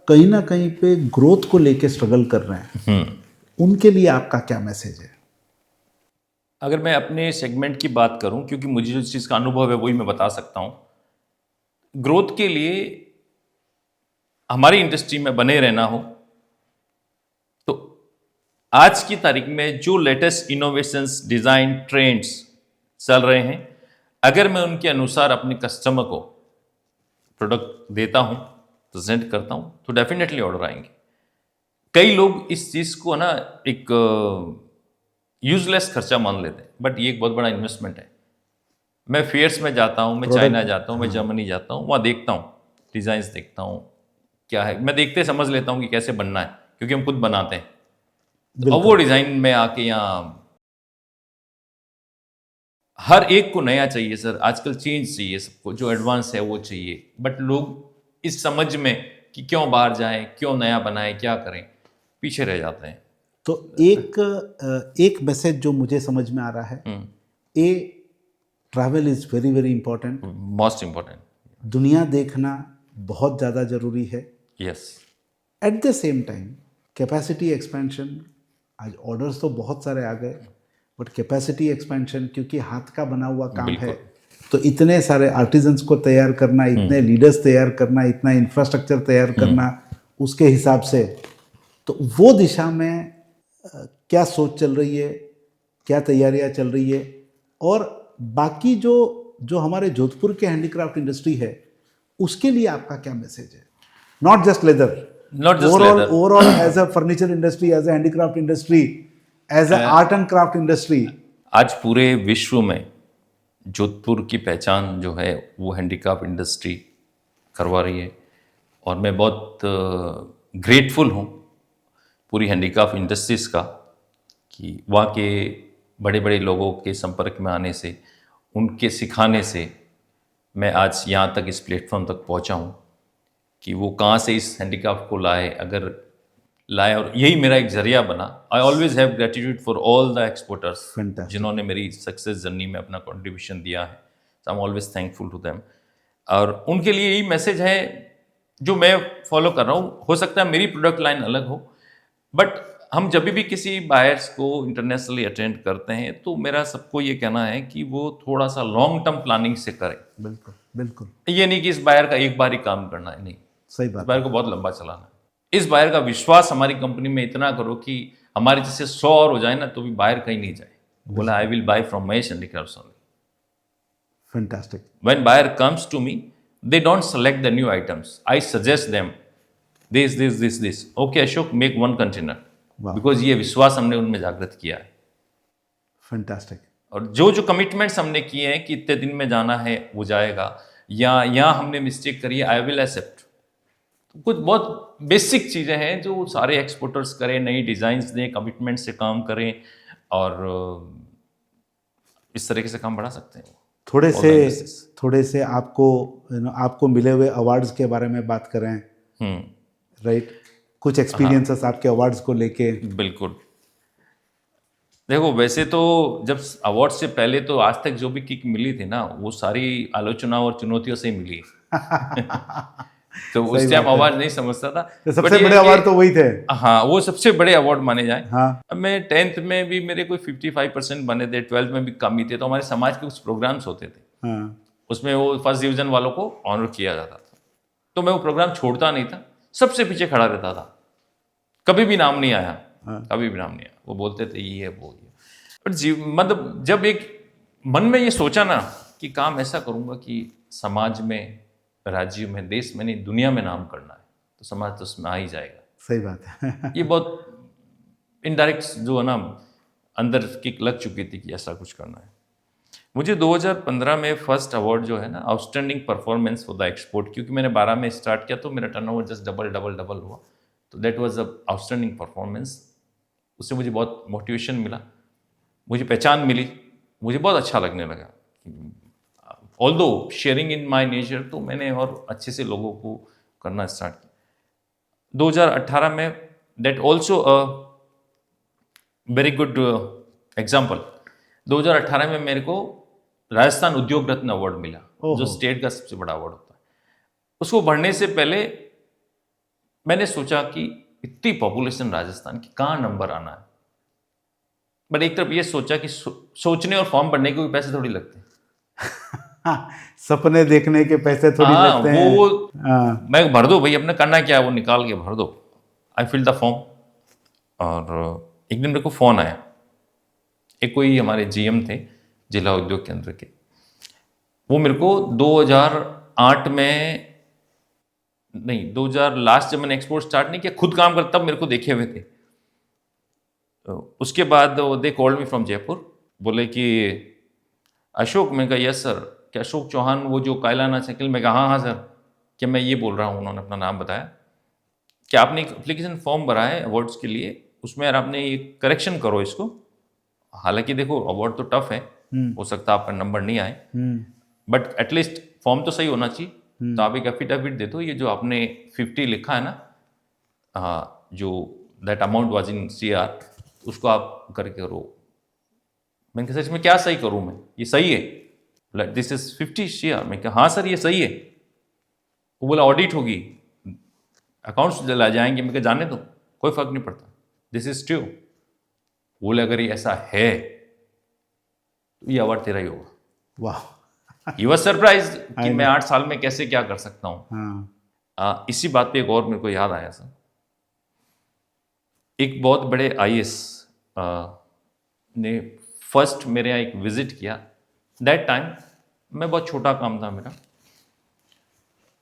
कहीं ना कहीं पे ग्रोथ को लेके स्ट्रगल कर रहे हैं, उनके लिए आपका क्या मैसेज है? अगर मैं अपने सेगमेंट की बात करूं, क्योंकि मुझे जिस चीज़ का अनुभव है वही मैं बता सकता हूं। ग्रोथ के लिए हमारी इंडस्ट्री में बने रहना हो तो आज की तारीख में जो लेटेस्ट इनोवेशंस, डिज़ाइन, ट्रेंड्स चल रहे हैं, अगर मैं उनके अनुसार अपने कस्टमर को प्रोडक्ट देता हूं, प्रेजेंट करता हूं, तो डेफिनेटली ऑर्डर आएंगे। कई लोग इस चीज़ को ना एक यूजलेस खर्चा मान लेते हैं, बट ये एक बहुत बड़ा इन्वेस्टमेंट है। मैं फेयर्स में जाता हूँ, मैं चाइना जाता हूँ, मैं जर्मनी जाता हूँ, वहाँ देखता हूँ, डिज़ाइंस देखता हूँ क्या है, मैं देखते समझ लेता हूँ कि कैसे बनना है, क्योंकि हम खुद बनाते हैं। तो अब वो डिज़ाइन में आके यहाँ हर एक को नया चाहिए सर, आजकल चेंज चाहिए सबको, जो एडवांस है वो चाहिए। बट लोग इस समझ में कि क्यों बाहर जाएं, क्यों नया बनाएं, क्या करें, पीछे रह जाते हैं। तो एक मैसेज जो मुझे समझ में आ रहा है, travel is very very important, most important. दुनिया देखना बहुत ज़्यादा ज़रूरी है। Yes. At the same time capacity expansion, आज ऑर्डर्स तो बहुत सारे आ गए, बट कैपेसिटी एक्सपेंशन, क्योंकि हाथ का बना हुआ काम है, तो इतने सारे आर्टिजन्स को तैयार करना, इतने लीडर्स तैयार करना, इतना इंफ्रास्ट्रक्चर तैयार करना, उसके हिसाब से, तो वो दिशा में क्या सोच चल रही है, क्या तैयारियां चल रही है, और बाकी जो हमारे जोधपुर के हैंडीक्राफ्ट इंडस्ट्री है उसके लिए आपका क्या मैसेज है? Not just leather, overall as a furniture industry, as a handicraft industry, as a art and craft industry. आज पूरे विश्व में जोधपुर की पहचान जो है वो हैंडीक्राफ्ट इंडस्ट्री करवा रही है, और मैं बहुत ग्रेटफुल हूँ पूरी हैंडीक्राफ्ट इंडस्ट्रीज़ का कि वहाँ के बड़े बड़े लोगों के संपर्क में आने से, उनके सिखाने से मैं आज यहाँ तक इस प्लेटफॉर्म तक पहुँचा हूँ कि वो कहाँ से इस हैंडीक्राफ्ट को लाए, अगर लाए, और यही मेरा एक जरिया बना। I always have gratitude for all the exporters Fantastic. जिन्होंने मेरी सक्सेस जर्नी में अपना कंट्रीब्यूशन दिया है। I am always thankful to them. और उनके लिए यही मैसेज है जो मैं फॉलो कर रहा हूँ। हो सकता है मेरी प्रोडक्ट लाइन अलग हो, बट हम जब भी किसी बायर्स को इंटरनेशनली अटेंड करते हैं तो मेरा सबको ये कहना है कि वो थोड़ा सा लॉन्ग टर्म प्लानिंग से करें। बिल्कुल बिल्कुल, ये नहीं कि इस बायर का एक बार ही काम करना है, नहीं, सही इस बात। बायर को बहुत लंबा चलाना है। इस बायर का विश्वास हमारी कंपनी में इतना करो कि हमारे जैसे 100 और हो जाए ना तो भी बायर कहीं नहीं जाए, बोला I will buy from Mahesh handicrafts only. Fantastic. When buyer comes to me, they don't select the new items. I suggest them this. Okay, Ashok, make one container. Wow. Because ये विश्वास हमने उनमें जागृत किया है। फैंटास्टिक। और जो कमिटमेंट्स हमने किए हैं कि इतने दिन में जाना है वो जाएगा, या यहाँ हमने मिस्टेक करी है, आई विल एक्सेप्ट। तो कुछ बहुत बेसिक चीज़ें हैं जो सारे एक्सपोर्टर्स करें, नई डिज़ाइंस दें, कमिटमेंट से काम करें, और इस तरीके से काम बढ़ा सकते हैं। थोड़े से आपको मिले हुए अवार्ड्स के बारे में बात करें, राइट? कुछ एक्सपीरियंसेस आपके अवार्ड्स को लेके। बिल्कुल। देखो, वैसे तो जब अवार्ड से पहले तो आज तक जो भी किक मिली थी ना, वो सारी आलोचना और चुनौतियों से ही मिली। तो उस टाइम अवार्ड नहीं समझता था। तो सबसे बड़े अवार्ड तो वही थे। हाँ, वो सबसे बड़े अवार्ड माने जाए। हाँ। अब मैं 10th में भी मेरे कोई 55% बने थे, 12th में भी कम ही थे। तो हमारे समाज के कुछ प्रोग्राम्स होते थे, हाँ। उसमें वो फर्स्ट डिवीजन वालों को ऑनर किया जाता था। तो मैं वो प्रोग्राम छोड़ता नहीं था, सबसे पीछे खड़ा रहता था। कभी भी नाम नहीं आया, कभी भी नाम नहीं आया। वो बोलते थे ये है वो है, पर मतलब जब एक मन में ये सोचा ना कि काम ऐसा करूंगा कि समाज में, राज्य में, देश में नहीं, दुनिया में नाम करना है, तो समाज तो उसमें आ ही जाएगा। सही बात है। ये बहुत इनडायरेक्ट जो है ना, अंदर किक लग चुकी थी कि ऐसा कुछ करना है। मुझे 2015 में फर्स्ट अवार्ड जो है ना, outstanding performance for the export, क्योंकि मैंने 12 में स्टार्ट किया तो मेरा टर्नओवर जस्ट डबल हुआ। तो that was a outstanding performance. उससे मुझे बहुत मोटिवेशन मिला, मुझे पहचान मिली, मुझे बहुत अच्छा लगने लगा। Although sharing in my nature, तो मैंने और अच्छे से लोगों को करना स्टार्ट किया। 2018 में that also a very good example, 2018 में मेरे को राजस्थान उद्योग रत्न अवार्ड मिला, जो स्टेट का सबसे बड़ा अवार्ड होता है। उसको बढ़ने से पहले मैंने सोचा कि इतनी पॉपुलेशन राजस्थान की, कहाँ नंबर आना है। बट एक तरफ ये सोचा कि सोचने और फॉर्म भरने के भी पैसे थोड़ी लगते हैं। सपने देखने के पैसे थोड़ी लगते हैं। वो मैं भर दो भाई, अपने करना क्या है वो निकाल के भर दो। आई फिल द फॉर्म, और एक दिन मेरे को फ़ोन आया, एक कोई हमारे जीएम थे जिला उद्योग केंद्र के, वो मेरे को 2008 में नहीं, 2000 लास्ट जब मैंने एक्सपोर्ट स्टार्ट नहीं किया, खुद काम करता, तब मेरे को देखे हुए थे। तो उसके बाद they called me from Jaipur, बोले कि अशोक, मैं कहा यस सर, क्या अशोक चौहान वो जो कायलाना साइकिल? मैं कहा हाँ सर, क्या मैं ये बोल रहा हूँ। उन्होंने अपना नाम बताया कि आपने एक एप्लीकेशन फॉर्म भरा है अवार्ड्स के लिए, उसमें यार आपने ये करेक्शन करो इसको। हालांकि देखो अवार्ड तो टफ है, हो सकता है आपका नंबर नहीं आए, बट एटलीस्ट फॉर्म तो सही होना चाहिए। तो आप एक एफिडेविट दे दो, ये जो आपने 50 लिखा है ना, जो that amount was in CR, उसको आप करके करो। मैंने कहा सर इसमें क्या सही करूँ मैं, ये सही है? This is 50 CR। मैं कहा हाँ सर ये सही है। वो बोला ऑडिट होगी, अकाउंट्स ला जाएंगे। मैं कहा जाने दो, कोई फर्क नहीं पड़ता, दिस इज ट्रू। बोले अगर ये ऐसा है तो ये अवार्ड तेरा ही होगा। वाह। ही वाज सरप्राइज्ड कि मैं 8 साल में कैसे क्या कर सकता हूँ। हाँ। इसी बात पे एक और मेरे को याद आया सर, एक बहुत बड़े IAS ने फर्स्ट मेरे यहाँ एक विजिट किया। दैट टाइम मैं बहुत छोटा काम था मेरा।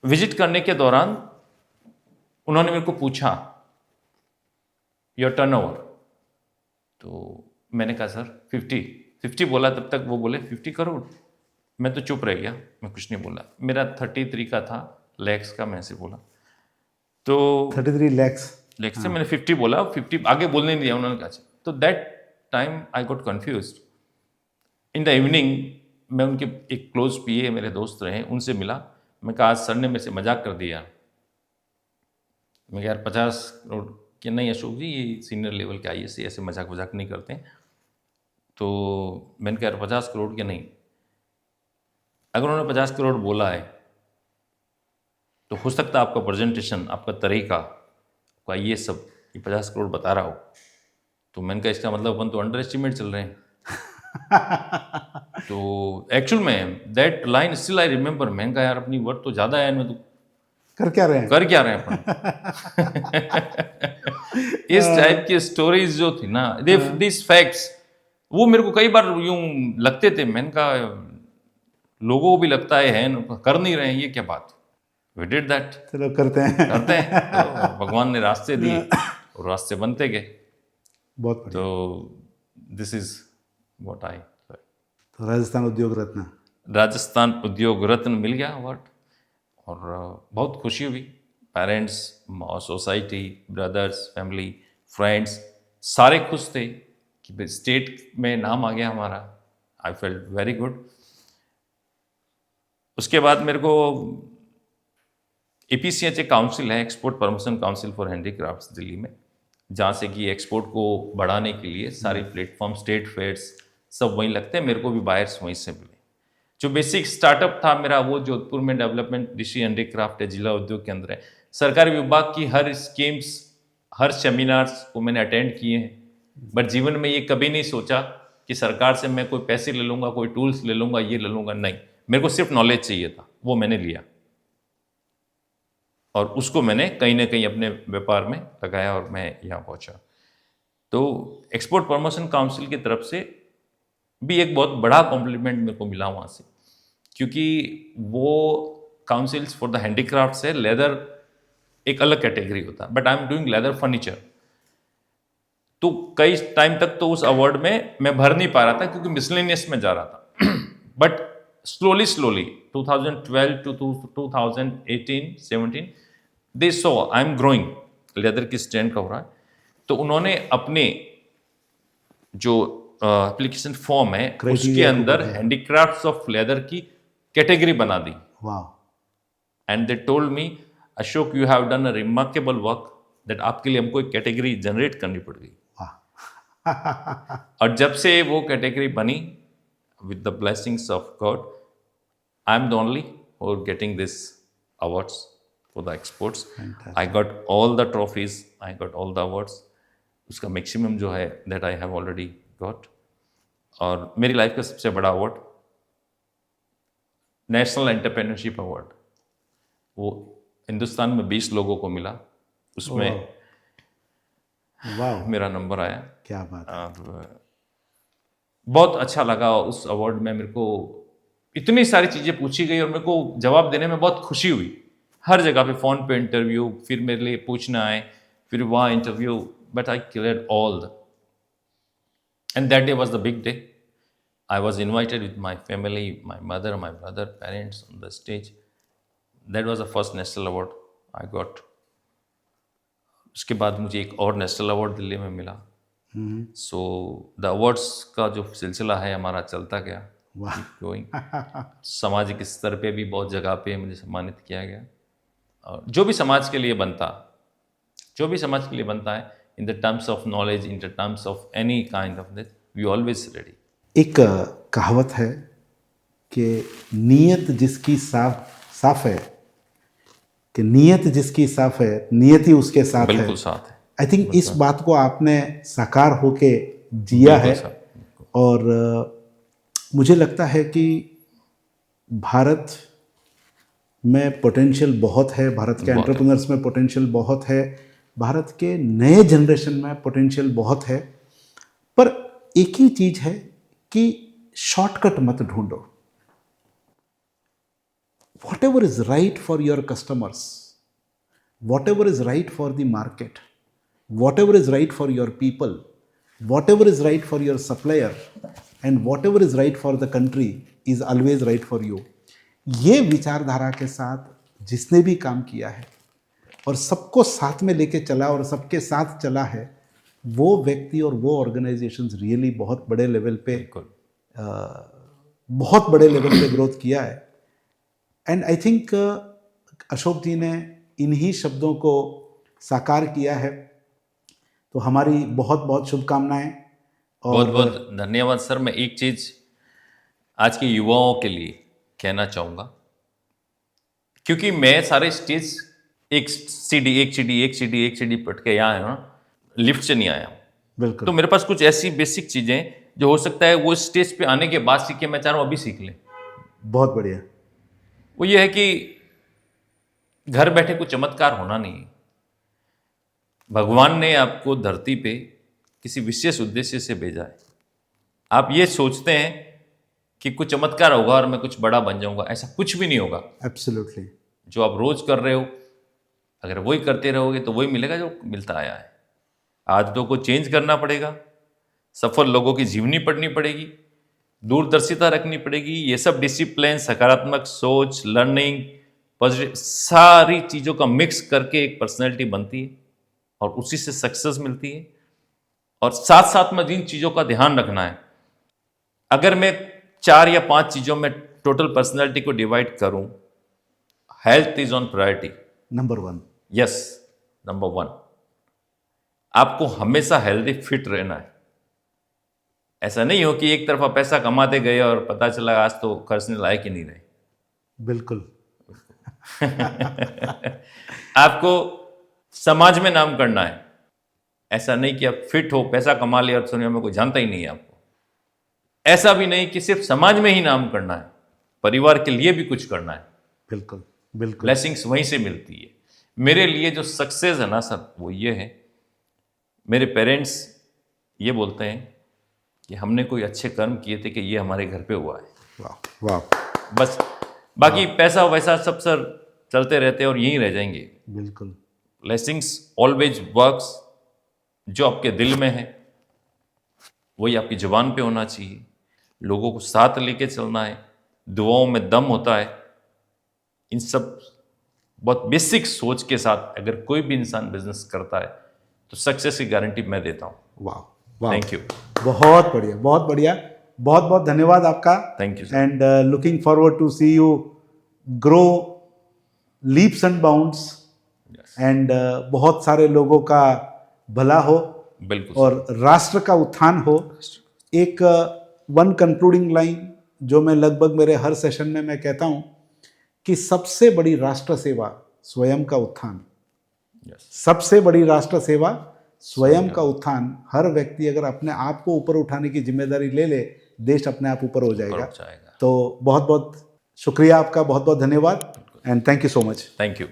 विजिट करने के दौरान उन्होंने मेरे को पूछा योर टर्नओवर, तो मैंने कहा सर 50 बोला। तब तक वो बोले 50 करोड़। मैं तो चुप रह गया, मैं कुछ नहीं बोला। मेरा 33 का था, लैक्स का, मैं ऐसे बोला। तो 33 लैक्स से मैंने 50 बोला, 50 आगे बोलने नहीं दिया उन्होंने कहा। तो that time I got confused in the evening मैं उनके एक क्लोज पीए मेरे दोस्त रहे, उनसे मिला। मैं कहा आज सर ने मेरे से मजाक कर दिया। मैं कहा यार 50 करोड़ कि नहीं अशोक जी, ये सीनियर लेवल के आईएएस ऐसे मजाक वजाक नहीं करते हैं। तो मैंने कहा यार 50 करोड़ के नहीं, अगर उन्होंने 50 करोड़ बोला है तो हो सकता है आपका प्रेजेंटेशन, आपका तरीका, आपका ये सब ये 50 करोड़ बता रहा हो। तो मैंने कहा इसका मतलब अपन तो अंडर एस्टिमेट चल रहे हैं। तो एक्चुअल में that line still I remember. मैंने कहा यार अपनी वर्थ तो ज़्यादा है इनमें, तो कर क्या रहे हैं? कर क्या रहे हैं अपन। इस टाइप की स्टोरीज जो थी ना, दिस फैक्ट्स, वो मेरे को कई बार यूं लगते थे। मैंने कहा लोगों को भी लगता है कर नहीं रहे हैं, ये क्या बात। वी डिड दैट, चलो करते हैं। करते हैं। तो भगवान ने रास्ते दिए और रास्ते बनते गए। बहुत बढ़िया। तो दिस इज व्हाट आई। तो राजस्थान उद्योग रत्न, राजस्थान उद्योग रत्न मिल गया अवार्ड, और बहुत खुशी हुई। Parents, society, brothers, family, friends सारे खुश थे कि स्टेट में नाम आ गया हमारा। I felt very good. उसके बाद मेरे को APCHA काउंसिल है, export promotion council for handicrafts, Delhi में, जहाँ से कि एक्सपोर्ट को बढ़ाने के लिए सारे प्लेटफॉर्म, स्टेट फेयर्स सब वहीं लगते हैं। मेरे को भी बायर्स वहीं से मिले। जो बेसिक स्टार्टअप था मेरा वो जोधपुर में डेवलपमेंट ऋषि हैंडीक्राफ्ट है, जिला उद्योग केंद्र है। सरकारी विभाग की हर स्कीम्स, हर सेमिनार्स को मैंने अटेंड किए हैं, बट जीवन में ये कभी नहीं सोचा कि सरकार से मैं कोई पैसे ले लूँगा, कोई टूल्स ले लूँगा, ये ले लूँगा। नहीं, मेरे को सिर्फ नॉलेज चाहिए था, वो मैंने लिया और उसको मैंने कहीं ना कहीं अपने व्यापार में लगाया और मैं यहाँ पहुँचा। तो एक्सपोर्ट प्रमोशन काउंसिल की तरफ से भी एक बहुत बड़ा कॉम्प्लीमेंट मेरे को मिला वहाँ से, क्योंकि वो काउंसिल्स फॉर द हैंडीक्राफ्ट से लेदर एक अलग कैटेगरी होता है, but I am doing leather furniture. तो कई टाइम तक तो उस अवार्ड में मैं भर नहीं पा रहा था क्योंकि मिसलेनियस में जा रहा था। But slowly 2012 to 2018-17 they so I am growing, leather की स्टैंड का हो रहा है। तो उन्होंने अपने जो एप्लीकेशन फॉर्म है उसके अंदर हैंडीक्राफ्ट्स ऑफ लेदर की कैटेगरी बना दी। वाह। And they told me Ashok you have done a remarkable work, that आपके लिए हमको एक कैटेगरी जनरेट करनी पड़ गई। और जब से वो कैटेगरी बनी, with the blessings of God, I am the only who are getting this awards for the exports. Fantastic. I got all the trophies, I got all the awards. उसका maximum जो है that I have already got. और मेरी life का सबसे बड़ा award national entrepreneurship award, वो हिंदुस्तान में 20 लोगों को मिला, उसमें वाह, मेरा नंबर आया। क्या बात है। और बहुत अच्छा लगा उस अवार्ड में। मेरे को इतनी सारी चीज़ें पूछी गई और मेरे को जवाब देने में बहुत खुशी हुई। हर जगह पे फ़ोन पे इंटरव्यू, फिर मेरे लिए पूछना आए, फिर वहाँ interview, but I clear all the. And that day was the big day. I was invited with my family, my mother, my brother, parents on the stage. That was the first national award I got. उसके बाद मुझे एक और national award Delhi में मिला। So the awards का जो सिलसिला है हमारा चलता गया, गोइंग। सामाजिक स्तर पे भी बहुत जगह पे मुझे सम्मानित किया गया। और जो भी समाज के लिए बनता है, in the terms of knowledge, in the terms of any kind of this, we always ready. एक कहावत है कि नीयत जिसकी साफ है, कि नीयत जिसकी साफ है, नियति उसके साथ है। बिल्कुल साथ है। आई थिंक इस बात को आपने साकार होके जिया है। और मुझे लगता है कि भारत में पोटेंशियल बहुत है, भारत के एंटरप्रेन्योर्स में पोटेंशियल बहुत है, भारत के नए जनरेशन में पोटेंशियल बहुत है। पर एक ही चीज़ है कि शॉर्टकट मत ढूंढो। What ever is right for your customers, what ever is right for the market, whatever is right for your people, whatever is right for your supplier, and whatever is right for the country is always right for you. ये विचारधारा के साथ जिसने भी काम किया है और सबको साथ में लेके चला और सबके साथ चला है, वो व्यक्ति और वो ऑर्गेनाइजेशंस रियली बहुत बड़े लेवल पे बहुत बड़े लेवल पे ग्रोथ किया है। एंड आई थिंक अशोक जी ने इन्हीं शब्दों को साकार किया है। तो हमारी बहुत बहुत शुभकामनाएं। बहुत बहुत धन्यवाद सर। मैं एक चीज़ आज के युवाओं के लिए कहना चाहूँगा, क्योंकि मैं सारे स्टेज एक सीढ़ी पट के यहाँ आया हूँ, लिफ्ट से नहीं आया हूँ। बिल्कुल तो मेरे पास कुछ ऐसी बेसिक चीज़ें जो हो सकता है वो स्टेज पे आने के बाद सीखे, मैं चाह रहा हूँ अभी सीख लें। बहुत बढ़िया। वो ये है कि घर बैठे कोई चमत्कार होना नहीं है। भगवान ने आपको धरती पे किसी विशेष उद्देश्य से भेजा है। आप ये सोचते हैं कि कुछ चमत्कार होगा और मैं कुछ बड़ा बन जाऊंगा, ऐसा कुछ भी नहीं होगा। एब्सोल्युटली। जो आप रोज कर रहे हो, अगर वही करते रहोगे तो वही मिलेगा जो मिलता आया है। आदतों को चेंज करना पड़ेगा, सफल लोगों की जीवनी पढ़नी पड़ेगी, दूरदर्शिता रखनी पड़ेगी। ये सब डिसिप्लिन, सकारात्मक सोच, लर्निंग, पॉजिटिव, सारी चीज़ों का मिक्स करके एक पर्सनैलिटी बनती है और उसी से सक्सेस मिलती है। और साथ साथ में जिन चीज़ों का ध्यान रखना है, अगर मैं 4 या 5 चीज़ों में टोटल पर्सनैलिटी को डिवाइड करूं, health is on priority, number 1। Yes, number 1। आपको हमेशा हेल्दी फिट रहना है। ऐसा नहीं हो कि एक तरफा पैसा कमाते गए और पता चला आज तो खर्चने लायक ही नहीं रहे। बिल्कुल। आपको समाज में नाम करना है। ऐसा नहीं कि आप फिट हो, पैसा कमा लिया और दुनिया में कोई जानता ही नहीं है आपको। ऐसा भी नहीं कि सिर्फ समाज में ही नाम करना है, परिवार के लिए भी कुछ करना है। बिल्कुल बिल्कुल। ब्लेसिंग्स वहीं से मिलती है। मेरे लिए जो सक्सेस है ना सर, वो ये है, मेरे पेरेंट्स ये बोलते हैं कि हमने कोई अच्छे कर्म किए थे कि ये हमारे घर पे हुआ है। वाह वाह। बस बाकी पैसा वैसा सब सर चलते रहते हैं और यहीं रह जाएंगे। बिल्कुल। Blessings always works. जो आपके दिल में है वही आपकी जुबान पे होना चाहिए। लोगों को साथ लेके चलना है, दुआओं में दम होता है। इन सब बहुत बेसिक सोच के साथ अगर कोई भी इंसान बिजनेस करता है तो सक्सेस की गारंटी मैं देता हूँ। वाह वाह। Thank you. बहुत बढ़िया, बहुत बढ़िया। बहुत बहुत धन्यवाद आपका। Thank you sir. And looking forward to see you grow leaps and bounds. एंड बहुत सारे लोगों का भला हो, बिल्कुल और राष्ट्र का उत्थान हो। एक वन कंक्लूडिंग लाइन जो मैं लगभग मेरे हर सेशन में मैं कहता हूं कि सबसे बड़ी राष्ट्र सेवा स्वयं का उत्थान। सबसे बड़ी राष्ट्र सेवा स्वयं का उत्थान। हर व्यक्ति अगर अपने आप को ऊपर उठाने की जिम्मेदारी ले ले, देश अपने आप ऊपर हो जाएगा। तो बहुत बहुत शुक्रिया आपका, बहुत बहुत धन्यवाद, and thank you so much. Thank you.